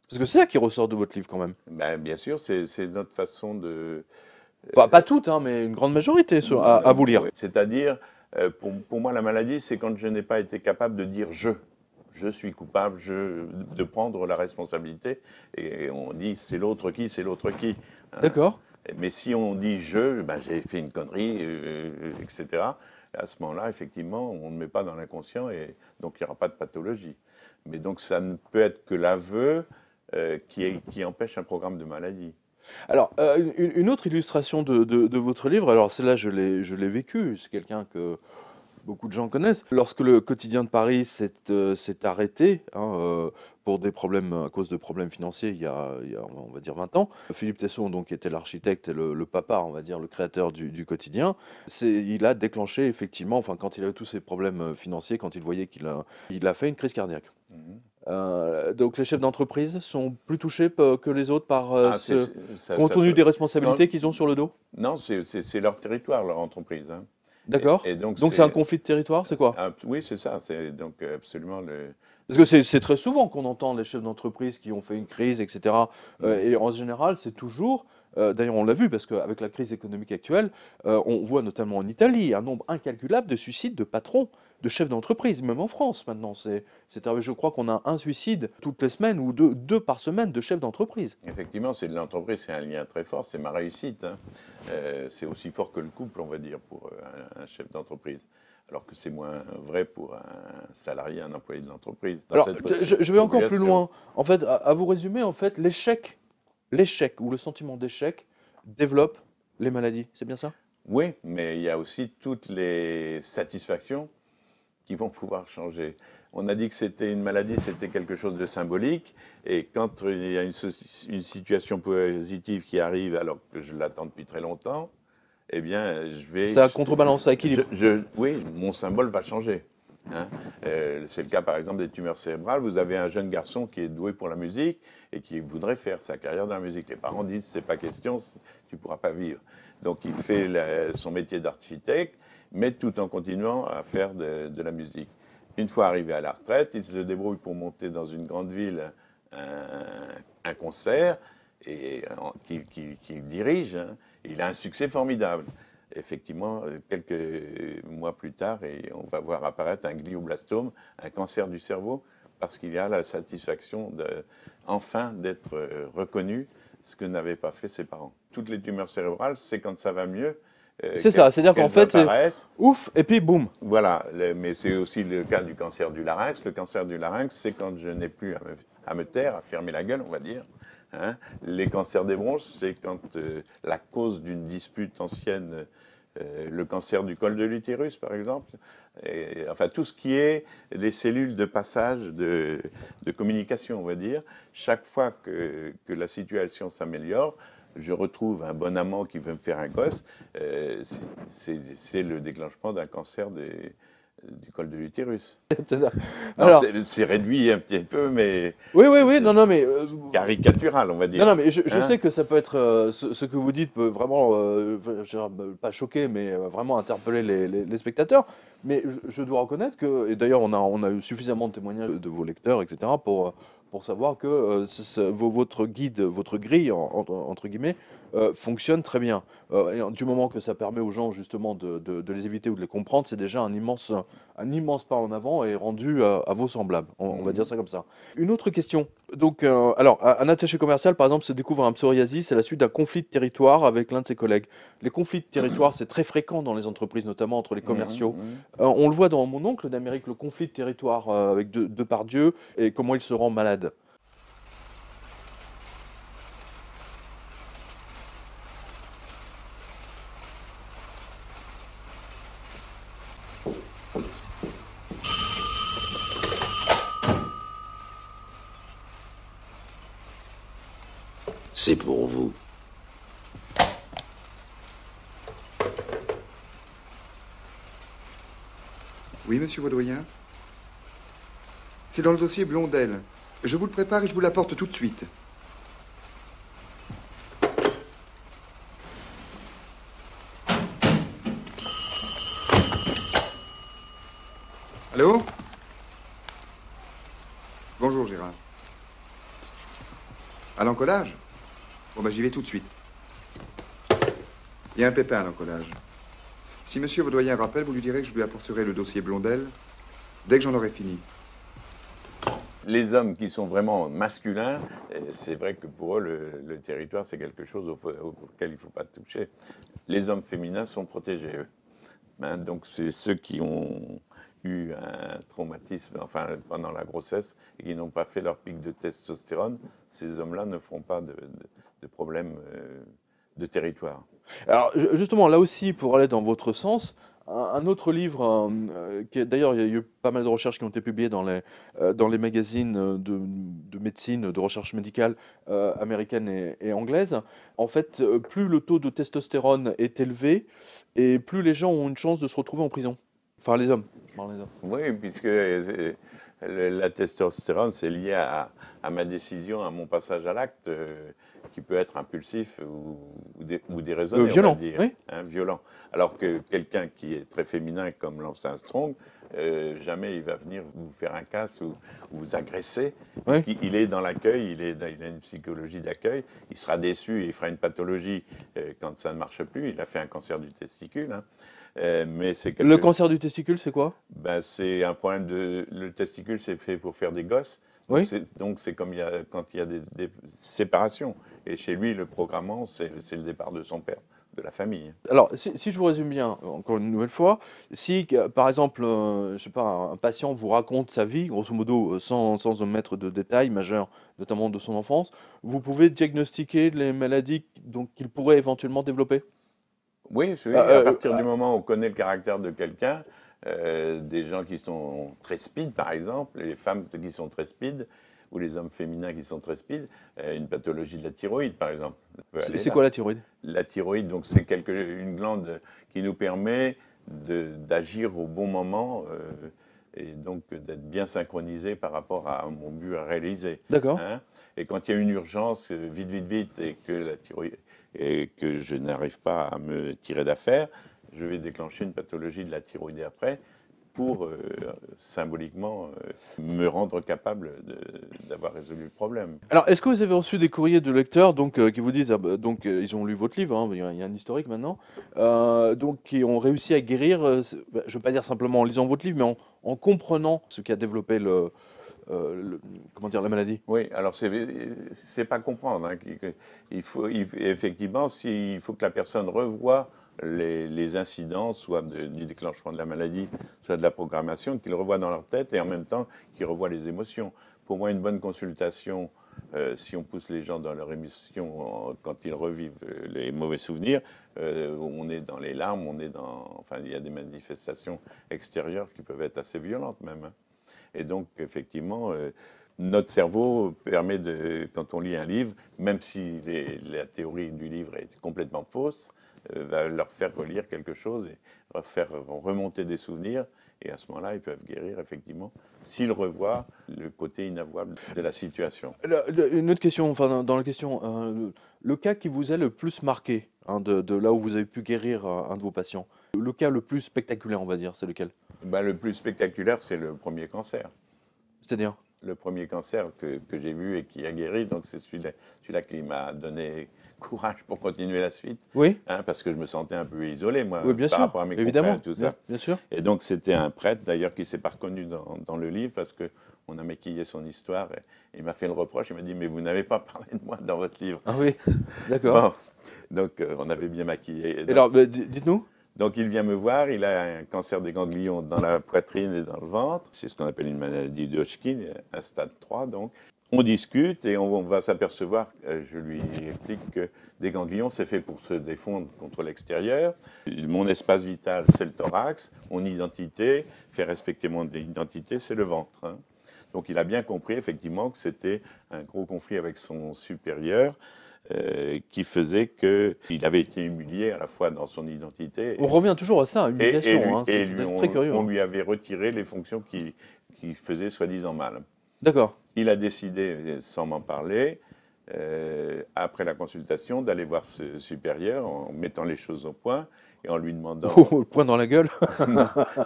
Parce que c'est ça qui ressort de votre livre quand même. Ben, bien sûr, c'est notre façon de... Enfin, pas toutes, hein, mais une grande majorité à vous lire. C'est-à-dire, pour moi, la maladie, c'est quand je n'ai pas été capable de dire « je suis coupable », de prendre la responsabilité. Et on dit « c'est l'autre qui, c'est l'autre qui ». D'accord. Mais si on dit « ben, j'ai fait une connerie, etc. », à ce moment-là, effectivement, on ne met pas dans l'inconscient et donc il n'y aura pas de pathologie. Mais donc ça ne peut être que l'aveu qui empêche un programme de maladie. Alors, une autre illustration de votre livre, alors celle-là, je l'ai vécu, c'est quelqu'un que beaucoup de gens connaissent. Lorsque le Quotidien de Paris s'est arrêté, hein, pour des problèmes, à cause de problèmes financiers, il y a on va dire 20 ans, Philippe Tesson, donc, qui était l'architecte et le papa, on va dire, le créateur du Quotidien, il a déclenché effectivement, enfin, quand il avait tous ces problèmes financiers, quand il voyait qu'il a fait une crise cardiaque. Donc les chefs d'entreprise sont plus touchés que les autres par compte tenu des responsabilités qu'ils ont sur le dos? Non, c'est leur territoire, leur entreprise. Hein. D'accord. Donc c'est un conflit de territoire, c'est quoi? Oui, c'est ça. C'est donc absolument le... Parce que c'est très souvent qu'on entend les chefs d'entreprise qui ont fait une crise, etc. Et en général, c'est toujours D'ailleurs, on l'a vu parce qu'avec la crise économique actuelle, on voit notamment en Italie un nombre incalculable de suicides de patrons, de chefs d'entreprise, même en France maintenant. Je crois qu'on a un suicide toutes les semaines ou deux par semaine de chefs d'entreprise. Effectivement, c'est de l'entreprise, c'est un lien très fort, c'est ma réussite. Hein. C'est aussi fort que le couple, on va dire, pour un chef d'entreprise. Alors que c'est moins vrai pour un salarié, un employé de l'entreprise. Alors, je vais encore plus loin. En fait, à vous résumer, en fait, l'échec ou le sentiment d'échec développe les maladies. C'est bien ça? Oui, mais il y a aussi toutes les satisfactions qui vont pouvoir changer. On a dit que c'était une maladie, c'était quelque chose de symbolique. Et quand il y a une situation positive qui arrive, alors que je l'attends depuis très longtemps, eh bien, je vais... Ça contrebalance, ça équilibre. Oui, mon symbole va changer. Hein. C'est le cas, par exemple, des tumeurs cérébrales. Vous avez un jeune garçon qui est doué pour la musique et qui voudrait faire sa carrière dans la musique. Les parents disent, c'est pas question, tu pourras pas vivre. Donc, il fait son métier d'architecte, mais tout en continuant à faire de la musique. Une fois arrivé à la retraite, il se débrouille pour monter dans une grande ville un concert qu'il dirige. Hein. Il a un succès formidable. Effectivement, quelques mois plus tard, on va voir apparaître un glioblastome, un cancer du cerveau, parce qu'il y a la satisfaction enfin d'être reconnu, ce que n'avaient pas fait ses parents. Toutes les tumeurs cérébrales, c'est quand ça va mieux. C'est ça, c'est-à-dire qu'en fait, c'est ouf, et puis boum. Voilà, mais c'est aussi le cas du cancer du larynx. Le cancer du larynx, c'est quand je n'ai plus à me taire, à fermer la gueule, on va dire. Hein. Les cancers des bronches, c'est quand la cause d'une dispute ancienne, le cancer du col de l'utérus, par exemple, enfin tout ce qui est les cellules de passage de communication, on va dire. Chaque fois que la situation s'améliore, je retrouve un bon amant qui veut me faire un gosse, c'est le déclenchement d'un cancer du col de l'utérus. C'est réduit un petit peu, mais... Oui, non, mais... caricatural, on va dire. Non, mais je sais que ça peut être... ce que vous dites peut vraiment, pas choquer, mais vraiment interpeller les spectateurs. Mais je dois reconnaître que, et d'ailleurs on a eu suffisamment de témoignages de vos lecteurs, etc., pour savoir que votre guide, votre grille, entre guillemets, fonctionne très bien. Du moment que ça permet aux gens justement de les éviter ou de les comprendre, c'est déjà un immense pas en avant et rendu à vos semblables. On va dire ça comme ça. Une autre question. Donc, alors, un attaché commercial, par exemple, se découvre un psoriasis à la suite d'un conflit de territoire avec l'un de ses collègues. Les conflits de territoire, c'est très fréquent dans les entreprises, notamment entre les commerciaux. On le voit dans Mon oncle d'Amérique, le conflit de territoire avec Depardieu et comment il se rend malade. C'est pour vous. Oui, monsieur Vaudoyen? C'est dans le dossier Blondel. Je vous le prépare et je vous l'apporte tout de suite. Allô? Bonjour, Gérard. À l'encollage? Bon, ben, j'y vais tout de suite. Il y a un pépin à l'encollage. Si monsieur Vaudoyen rappelle, vous lui direz que je lui apporterai le dossier Blondel dès que j'en aurai fini. Les hommes qui sont vraiment masculins, c'est vrai que pour eux, le territoire, c'est quelque chose auquel il ne faut pas toucher. Les hommes féminins sont protégés, eux. Ben, donc, c'est ceux qui ont eu un traumatisme pendant la grossesse et qui n'ont pas fait leur pic de testostérone. Ces hommes-là ne feront pas de problème de territoire. Alors justement, là aussi, pour aller dans votre sens, un autre livre, d'ailleurs il y a eu pas mal de recherches qui ont été publiées dans les magazines de médecine, de recherche médicale américaine et anglaise. En fait, plus le taux de testostérone est élevé et plus les gens ont une chance de se retrouver en prison. Enfin les hommes, je parle des hommes. Oui, puisque la testostérone, c'est lié à ma décision, à mon passage à l'acte, qui peut être impulsif ou déraisonné, violent, on va dire, oui. hein, violent. Alors que quelqu'un qui est très féminin comme Lance Armstrong, jamais il va venir vous faire un casse ou vous agresser. Oui. Il est dans l'accueil, il a une psychologie d'accueil. Il sera déçu, il fera une pathologie quand ça ne marche plus. Il a fait un cancer du testicule. Hein. Mais Le cancer du testicule, c'est quoi? Ben, c'est un problème de... Le testicule, c'est fait pour faire des gosses. Oui. Donc c'est comme quand il y a des séparations. Et chez lui, le programmant, c'est le départ de son père, de la famille. Alors, si je vous résume bien, encore une nouvelle fois, si, par exemple, je sais pas, un patient vous raconte sa vie, grosso modo, sans omettre de détails majeurs, notamment de son enfance, vous pouvez diagnostiquer les maladies qu'il pourrait éventuellement développer? Oui, à partir du moment où on connaît le caractère de quelqu'un, des gens qui sont très speed, par exemple, les femmes qui sont très speed, ou les hommes féminins qui sont très speed, une pathologie de la thyroïde, par exemple. C'est quoi la thyroïde? La thyroïde, donc c'est une glande qui nous permet d'agir au bon moment et donc d'être bien synchronisé par rapport à mon but à réaliser. D'accord. Hein, et quand il y a une urgence, vite, et que la thyroïde et que je n'arrive pas à me tirer d'affaire, je vais déclencher une pathologie de la thyroïde après pour symboliquement me rendre capable d'avoir résolu le problème. Alors, est-ce que vous avez reçu des courriers de lecteurs qui vous disent, ils ont lu votre livre, hein, il y a un historique maintenant, qui ont réussi à guérir, je ne veux pas dire simplement en lisant votre livre, mais en comprenant ce qui a développé comment dire, la maladie? Oui, alors c'est pas comprendre. Hein, effectivement, il faut que la personne revoie les incidents, soit du déclenchement de la maladie, soit de la programmation, qu'ils revoient dans leur tête et en même temps qu'ils revoient les émotions. Pour moi, une bonne consultation, si on pousse les gens dans leur émission quand ils revivent les mauvais souvenirs, on est dans les larmes, enfin, il y a des manifestations extérieures qui peuvent être assez violentes même. Hein. Et donc, effectivement, notre cerveau permet quand on lit un livre, même si la théorie du livre est complètement fausse, va leur faire relire quelque chose et leur faire remonter des souvenirs. Et à ce moment-là, ils peuvent guérir, effectivement, s'ils revoient le côté inavouable de la situation. Une autre question, enfin, dans la question, le cas qui vous a le plus marqué, hein, de là où vous avez pu guérir un de vos patients, le cas le plus spectaculaire, on va dire, c'est lequel? Ben, le plus spectaculaire, c'est le premier cancer. C'est-à-dire? Le premier cancer que j'ai vu et qui a guéri, donc c'est celui-là qui m'a donné courage pour continuer la suite. Oui. Hein, parce que je me sentais un peu isolé, moi, oui, bien par sûr. rapport à mes Évidemment, confrères et tout ça. Bien sûr. Et donc, c'était un prêtre, d'ailleurs, qui ne s'est pas reconnu dans le livre, parce qu'on a maquillé son histoire. Et il m'a fait le reproche, il m'a dit, mais vous n'avez pas parlé de moi dans votre livre. Ah oui, d'accord. Bon, donc, on avait bien maquillé. Et alors, dites-nous. Donc, il vient me voir, il a un cancer des ganglions dans la poitrine et dans le ventre. C'est ce qu'on appelle une maladie de Hodgkin, un stade 3, donc. On discute et on va s'apercevoir, je lui explique que des ganglions, c'est fait pour se défendre contre l'extérieur. Mon espace vital, c'est le thorax. Mon identité, faire respecter mon identité, c'est le ventre. Hein. Donc, il a bien compris, effectivement, que c'était un gros conflit avec son supérieur. Qui faisait qu'il avait été humilié à la fois dans son identité. On revient toujours à ça, humiliation. Et très curieux. On lui avait retiré les fonctions qui faisaient soi-disant mal. D'accord. Il a décidé, sans m'en parler, après la consultation, d'aller voir ce supérieur en mettant les choses au point et en lui demandant... Oh, le point dans la gueule.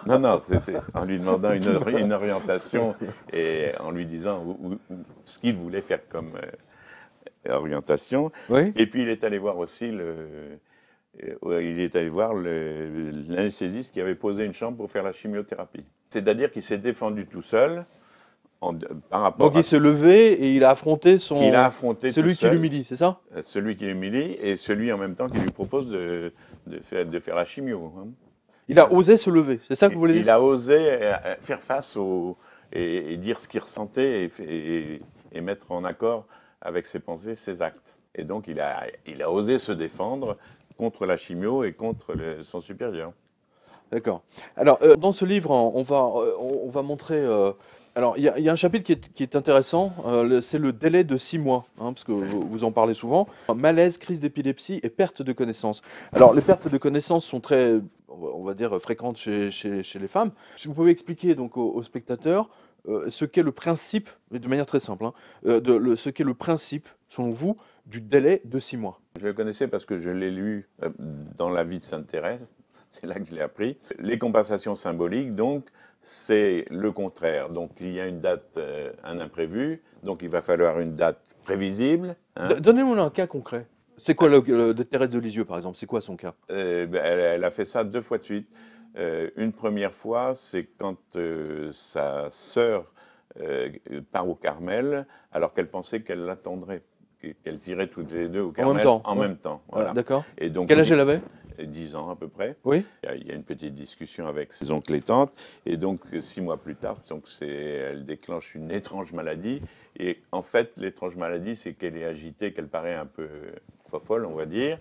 Non, c'était en lui demandant une orientation et en lui disant ce qu'il voulait faire comme... orientation. Oui. Et puis il est allé voir aussi l'anesthésiste qui avait posé une chambre pour faire la chimiothérapie. C'est-à-dire qu'il s'est défendu tout seul par rapport. Donc il s'est levé et il a affronté celui qui l'humilie, c'est ça? Celui qui l'humilie et celui en même temps qui lui propose de faire la chimio. Hein. Il a osé se lever, c'est ça que vous voulez dire? Il a osé faire face et dire ce qu'il ressentait et mettre en accord avec ses pensées, ses actes. Et donc, il a osé se défendre contre la chimio et contre son supérieur. D'accord. Alors, dans ce livre, on va montrer... alors, il y a un chapitre qui est intéressant, c'est le délai de 6 mois, hein, parce que vous en parlez souvent. Malaise, crise d'épilepsie et perte de connaissance. Alors, les pertes de connaissance sont très, on va dire, fréquentes chez les femmes. Si vous pouvez expliquer donc aux spectateurs ce qu'est le principe, de manière très simple, hein, ce qu'est le principe, selon vous, du délai de 6 mois. Je le connaissais parce que je l'ai lu dans La vie de Sainte Thérèse, c'est là que je l'ai appris. Les compensations symboliques, donc, c'est le contraire. Donc il y a une date, un imprévu, donc il va falloir une date prévisible. Hein. Donnez-moi un cas concret. C'est quoi de Thérèse de Lisieux, par exemple? C'est quoi son cas? Elle a fait ça 2 fois de suite. Une première fois, c'est quand sa sœur part au Carmel, alors qu'elle pensait qu'elle l'attendrait, qu'elles iraient toutes les deux au Carmel en même temps. Voilà. D'accord. Et donc, quel âge elle avait? 10 ans à peu près. Oui. Il y a une petite discussion avec ses oncles et tantes. Et donc, 6 mois plus tard, donc elle déclenche une étrange maladie. Et en fait, l'étrange maladie, c'est qu'elle est agitée, qu'elle paraît un peu fofolle, on va dire,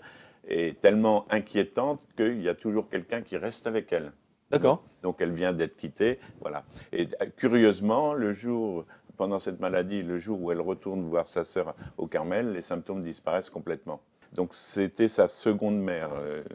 et tellement inquiétante qu'il y a toujours quelqu'un qui reste avec elle. D'accord. Donc, elle vient d'être quittée. Voilà. Et curieusement, pendant cette maladie, le jour où elle retourne voir sa sœur au Carmel, les symptômes disparaissent complètement. Donc, c'était sa seconde mère,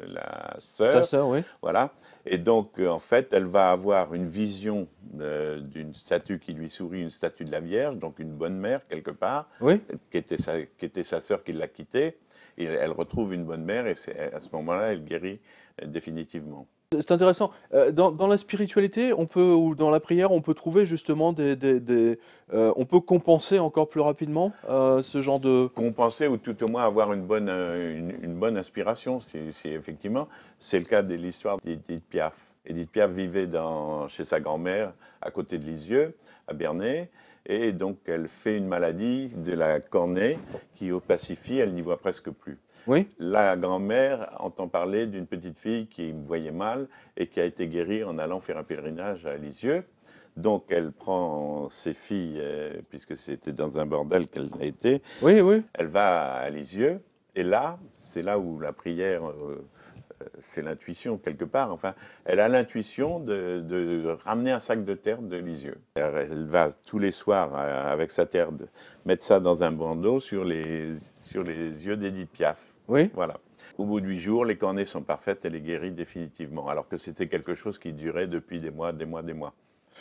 la sœur. Sa sœur, oui. Voilà. Et donc, en fait, elle va avoir une vision d'une statue qui lui sourit, une statue de la Vierge, donc une bonne mère, quelque part, oui. qui était sa sœur qui l'a quittée. Et elle retrouve une bonne mère, et à ce moment-là, elle guérit définitivement. C'est intéressant. Dans la spiritualité, ou dans la prière, on peut trouver justement on peut compenser encore plus rapidement ce genre de... Compenser ou tout au moins avoir une bonne inspiration, si effectivement. C'est le cas de l'histoire d'Édith Piaf. Édith Piaf vivait chez sa grand-mère à côté de Lisieux, à Bernay. Et donc elle fait une maladie de la cornée qui au pacifie, elle n'y voit presque plus. Oui. La grand-mère entend parler d'une petite fille qui voyait mal et qui a été guérie en allant faire un pèlerinage à Lisieux. Donc elle prend ses filles, puisque c'était dans un bordel qu'elle a été, oui, oui. Elle va à Lisieux, et là, c'est là où la prière, c'est l'intuition quelque part, enfin, elle a l'intuition de ramener un sac de terre de Lisieux. Elle va tous les soirs, avec sa terre, mettre ça dans un bandeau sur les yeux d'Édith Piaf. Oui. Voilà. Au bout de 8 jours, les cornées sont parfaites, elle est guérie définitivement, alors que c'était quelque chose qui durait depuis des mois.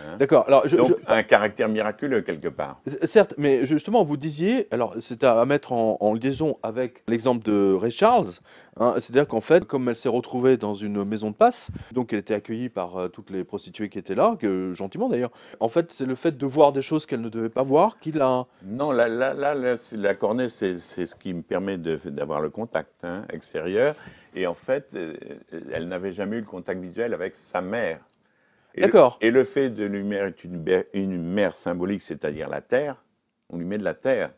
Hein. D'accord. Alors, donc, un caractère miraculeux, quelque part. Certes, mais justement, vous disiez, alors c'est à mettre en liaison avec l'exemple de Ray Charles, hein, c'est-à-dire qu'en fait, comme elle s'est retrouvée dans une maison de passe, donc elle était accueillie par toutes les prostituées qui étaient là, gentiment d'ailleurs, en fait, c'est le fait de voir des choses qu'elle ne devait pas voir qui l'a... Non, la cornée, c'est ce qui me permet d'avoir le contact extérieur, et en fait, elle n'avait jamais eu le contact visuel avec sa mère. D'accord. Et le fait de lui mettre une mère symbolique, c'est-à-dire la terre, on lui met de la terre.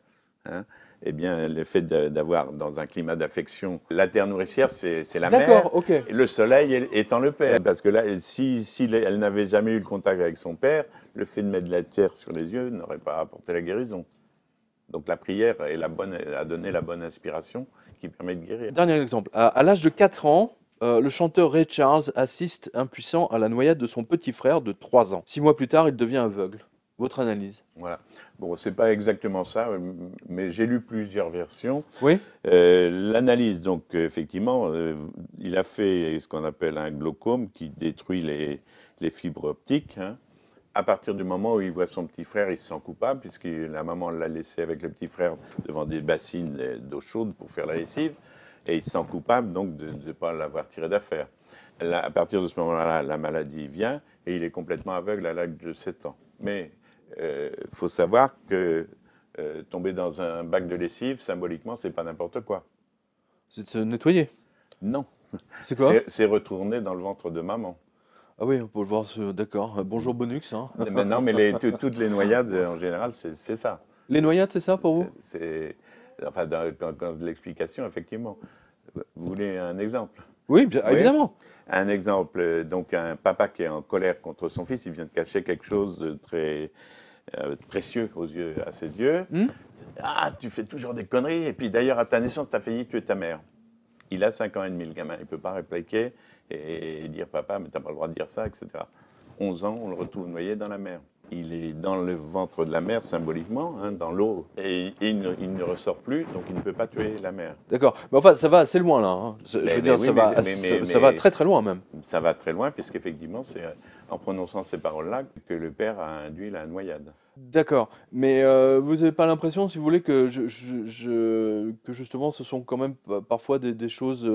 Hein, eh bien, le fait d'avoir dans un climat d'affection, la terre nourricière, c'est la mère, okay. Et le soleil étant le père. Parce que là, si elle n'avait jamais eu le contact avec son père, le fait de mettre de la terre sur les yeux n'aurait pas apporté la guérison. Donc la prière a donné la bonne inspiration qui permet de guérir. Dernier exemple. À l'âge de 4 ans, le chanteur Ray Charles assiste impuissant à la noyade de son petit frère de 3 ans. 6 mois plus tard, il devient aveugle. Votre analyse? Voilà. Bon, c'est pas exactement ça, mais j'ai lu plusieurs versions. Oui. L'analyse, donc, effectivement, il a fait ce qu'on appelle un glaucome qui détruit les fibres optiques. Hein. À partir du moment où il voit son petit frère, il se sent coupable, puisque la maman l'a laissé avec le petit frère devant des bassines d'eau chaude pour faire la lessive. Et il se sent coupable donc de ne pas l'avoir tiré d'affaire. À partir de ce moment-là, la maladie vient et il est complètement aveugle à l'âge de 7 ans. Mais il faut savoir que tomber dans un bac de lessive, symboliquement, c'est pas n'importe quoi. C'est de se nettoyer? Non. C'est quoi? C'est retourner dans le ventre de maman. Ah oui, on peut le voir, d'accord. Bonjour Bonux. Hein. Mais non, mais toutes les noyades, en général, c'est ça. Les noyades, c'est ça pour vous? Enfin, dans l'explication, effectivement. Vous voulez un exemple? Oui, bien, évidemment. Un exemple, donc un papa qui est en colère contre son fils, il vient de cacher quelque chose de très précieux à ses yeux. Ah, tu fais toujours des conneries, et puis d'ailleurs, à ta naissance, tu as failli tuer ta mère. Il a 5 ans et demi, le gamin, il ne peut pas répliquer et dire papa, mais tu n'as pas le droit de dire ça, etc. 11 ans, on le retrouve noyé dans la mer. Il est dans le ventre de la mer, symboliquement, hein, dans l'eau, et il ne ressort plus, donc il ne peut pas tuer la mer. D'accord, mais enfin, ça va assez loin, là. Hein. Je veux dire, ça va très très loin, même. Ça va très loin, puisqu'effectivement, c'est en prononçant ces paroles-là, que le père a induit la noyade. D'accord, mais vous n'avez pas l'impression, si vous voulez, que, que justement ce sont quand même parfois des choses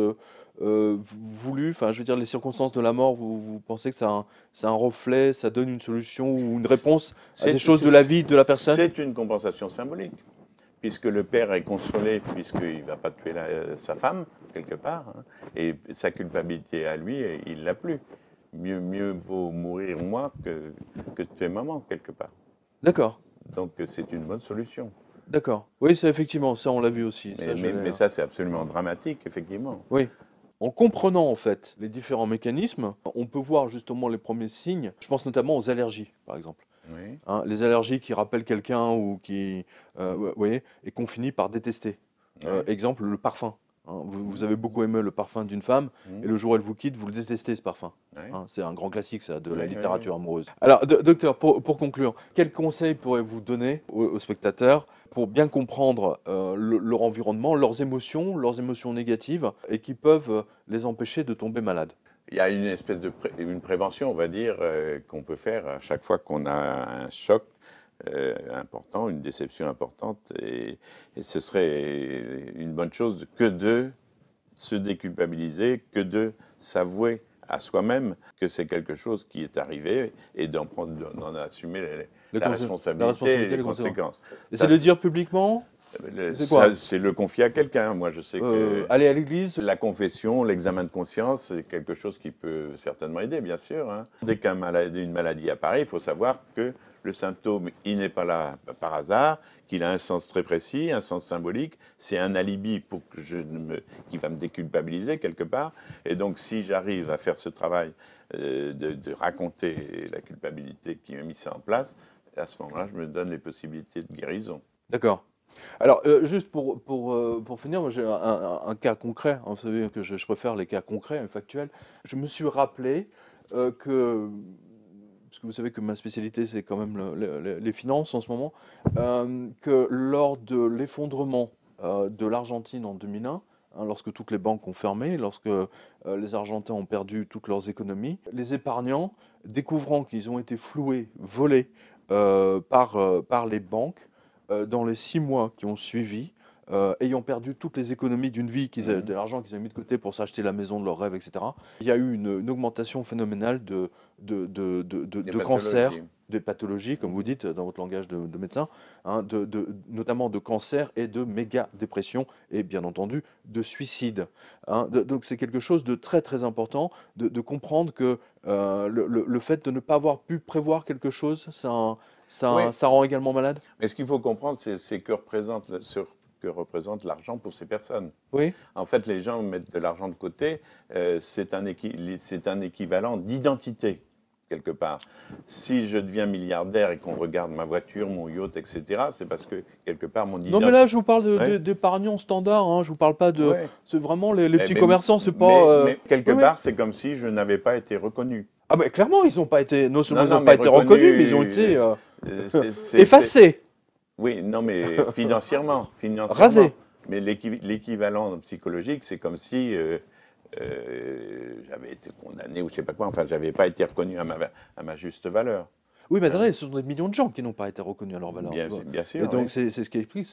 voulues, enfin je veux dire les circonstances de la mort, vous pensez que c'est un reflet, ça donne une solution ou une réponse à des choses de la vie de la personne? C'est une compensation symbolique, puisque le père est consolé, puisqu'il ne va pas tuer sa femme, quelque part, hein, et sa culpabilité à lui, il l'a plus. Mieux vaut mourir moi que tuer maman, quelque part. D'accord. Donc c'est une bonne solution. D'accord. Oui, c'est effectivement, ça on l'a vu aussi. Mais ça c'est absolument dramatique, effectivement. Oui. En comprenant en fait les différents mécanismes, on peut voir justement les premiers signes. Je pense notamment aux allergies, par exemple. Oui. Hein, les allergies qui rappellent quelqu'un ou qui, voyez, et qu'on finit par détester. Oui. Exemple, le parfum. Hein, vous avez beaucoup aimé le parfum d'une femme, et le jour où elle vous quitte, vous le détestez, ce parfum. Oui. Hein, c'est un grand classique, ça, de la littérature amoureuse. Alors, docteur, pour conclure, quels conseils pourrez-vous donner aux spectateurs pour bien comprendre leur environnement, leurs émotions négatives, et qui peuvent les empêcher de tomber malades? Il y a une espèce de une prévention, on va dire, qu'on peut faire à chaque fois qu'on a un choc important, une déception importante, et ce serait une bonne chose que de se déculpabiliser, que de s'avouer à soi-même que c'est quelque chose qui est arrivé et d'en assumer la responsabilité et les conséquences. Et c'est le dire publiquement? C'est le confier à quelqu'un. Moi, je sais que aller à l'église. La confession, l'examen de conscience, c'est quelque chose qui peut certainement aider, bien sûr. Hein. Dès qu'une maladie apparaît, il faut savoir que le symptôme, il n'est pas là par hasard, qu'il a un sens très précis, un sens symbolique. C'est un alibi pour que qui va me déculpabiliser quelque part. Et donc, si j'arrive à faire ce travail de raconter la culpabilité qui m'a mis ça en place, à ce moment-là, je me donne les possibilités de guérison. D'accord. Alors, juste pour finir, moi j'ai un cas concret. Hein, vous savez que je préfère les cas concrets, factuels. Je me suis rappelé que, parce que vous savez que ma spécialité c'est quand même les finances en ce moment, que lors de l'effondrement de l'Argentine en 2001, hein, lorsque toutes les banques ont fermé, lorsque les Argentins ont perdu toutes leurs économies, les épargnants, découvrant qu'ils ont été floués, volés par les banques, dans les 6 mois qui ont suivi, ayant perdu toutes les économies d'une vie, de l'argent qu'ils avaient mis de côté pour s'acheter la maison de leurs rêves, etc., il y a eu une augmentation phénoménale de cancers, de pathologies, comme vous dites dans votre langage de médecin, hein, notamment de cancers et de méga-dépression, et bien entendu de suicide. Hein. Donc c'est quelque chose de très très important, de comprendre que le fait de ne pas avoir pu prévoir quelque chose, ça rend également malade. Mais ce qu'il faut comprendre, c'est que représente l'argent pour ces personnes. Oui. En fait, les gens mettent de l'argent de côté, c'est un équivalent d'identité, quelque part. Si je deviens milliardaire et qu'on regarde ma voiture, mon yacht, etc., c'est parce que, quelque part, mon identité... Non, mais là, je vous parle d'épargnants standards, hein, je vous parle pas de... C'est vraiment les petits commerçants, c'est pas... Mais quelque part, c'est comme si je n'avais pas été reconnu. Ah, mais clairement, ils n'ont pas été... Non seulement ils n'ont pas été reconnus, mais ils ont été effacés. Oui, non, mais financièrement. Rasés. Mais l'équivalent psychologique, c'est comme si j'avais été condamné ou je ne sais pas quoi. Enfin, je n'avais pas été reconnu à ma juste valeur. Oui, mais attendez, ce sont des millions de gens qui n'ont pas été reconnus à leur valeur. Bien sûr. Et donc, c'est ce qui explique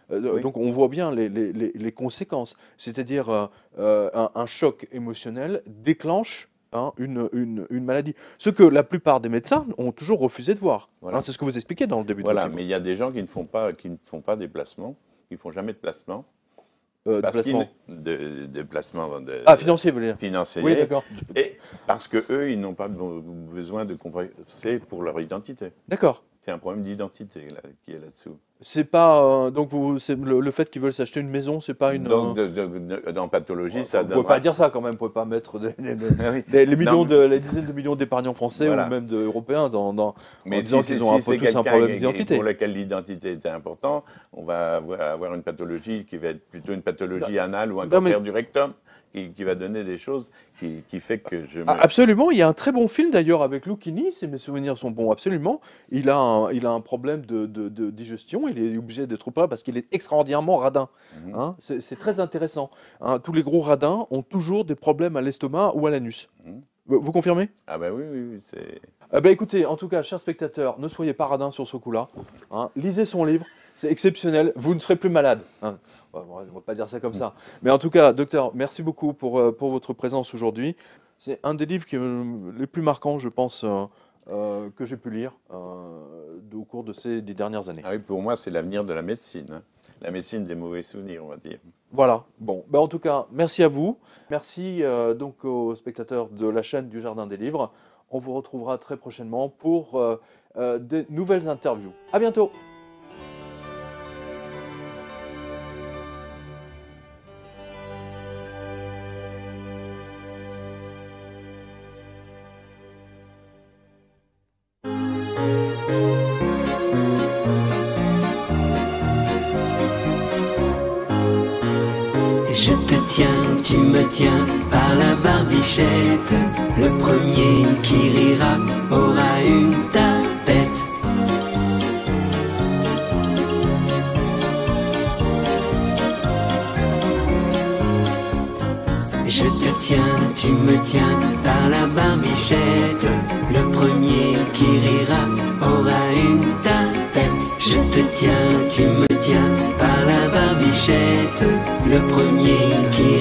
donc, on voit bien les conséquences. C'est-à-dire, un choc émotionnel déclenche une maladie. Ce que la plupart des médecins ont toujours refusé de voir. Voilà. Hein, c'est ce que vous expliquez dans le début de votre livre. Mais il y a des gens qui ne font pas des placements, qui ne font jamais de placement. De placement financier, vous voulez dire. Financier. Oui, d'accord. Et parce qu'eux, ils n'ont pas besoin de compenser pour leur identité. D'accord. C'est un problème d'identité qui est là-dessous. C'est pas donc c'est le fait qu'ils veulent s'acheter une maison, c'est pas une. Donc dans pathologie, ça. Vous ne pouvez pas dire ça quand même. Vous pouvez pas mettre les dizaines de millions d'épargnants français ou même d'Européens en disant qu'ils ont tous un problème d'identité. Pour lequel l'identité est importante, on va avoir une pathologie qui va être plutôt une pathologie anale ou un cancer du rectum. Qui va donner des choses qui fait que je me... Absolument, il y a un très bon film d'ailleurs avec Lucchini, si mes souvenirs sont bons, absolument. Il a un problème de digestion, il est obligé d'être opéré parce qu'il est extraordinairement radin. Hein, c'est très intéressant. Hein, tous les gros radins ont toujours des problèmes à l'estomac ou à l'anus. Vous confirmez? Ah ben oui, c'est... Écoutez, en tout cas, chers spectateurs, ne soyez pas radins sur ce coup-là. Hein. Lisez son livre, c'est exceptionnel, vous ne serez plus malade. Hein. On ne va pas dire ça comme ça. Mais en tout cas, docteur, merci beaucoup pour votre présence aujourd'hui. C'est un des livres les plus marquants, je pense, que j'ai pu lire au cours de ces 10 dernières années. Ah oui, pour moi, c'est l'avenir de la médecine. Hein. La médecine des mauvais souvenirs, on va dire. Voilà. Bon, en tout cas, merci à vous. Merci donc aux spectateurs de la chaîne du Jardin des Livres. On vous retrouvera très prochainement pour de nouvelles interviews. À bientôt. Je te tiens, tu me tiens par la barbichette. Le premier qui rira aura une tapette. Je te tiens, tu me tiens par la barbichette. Le premier qui rira aura une tapette. Je te tiens, tu me tiens par la barbichette. Le premier qui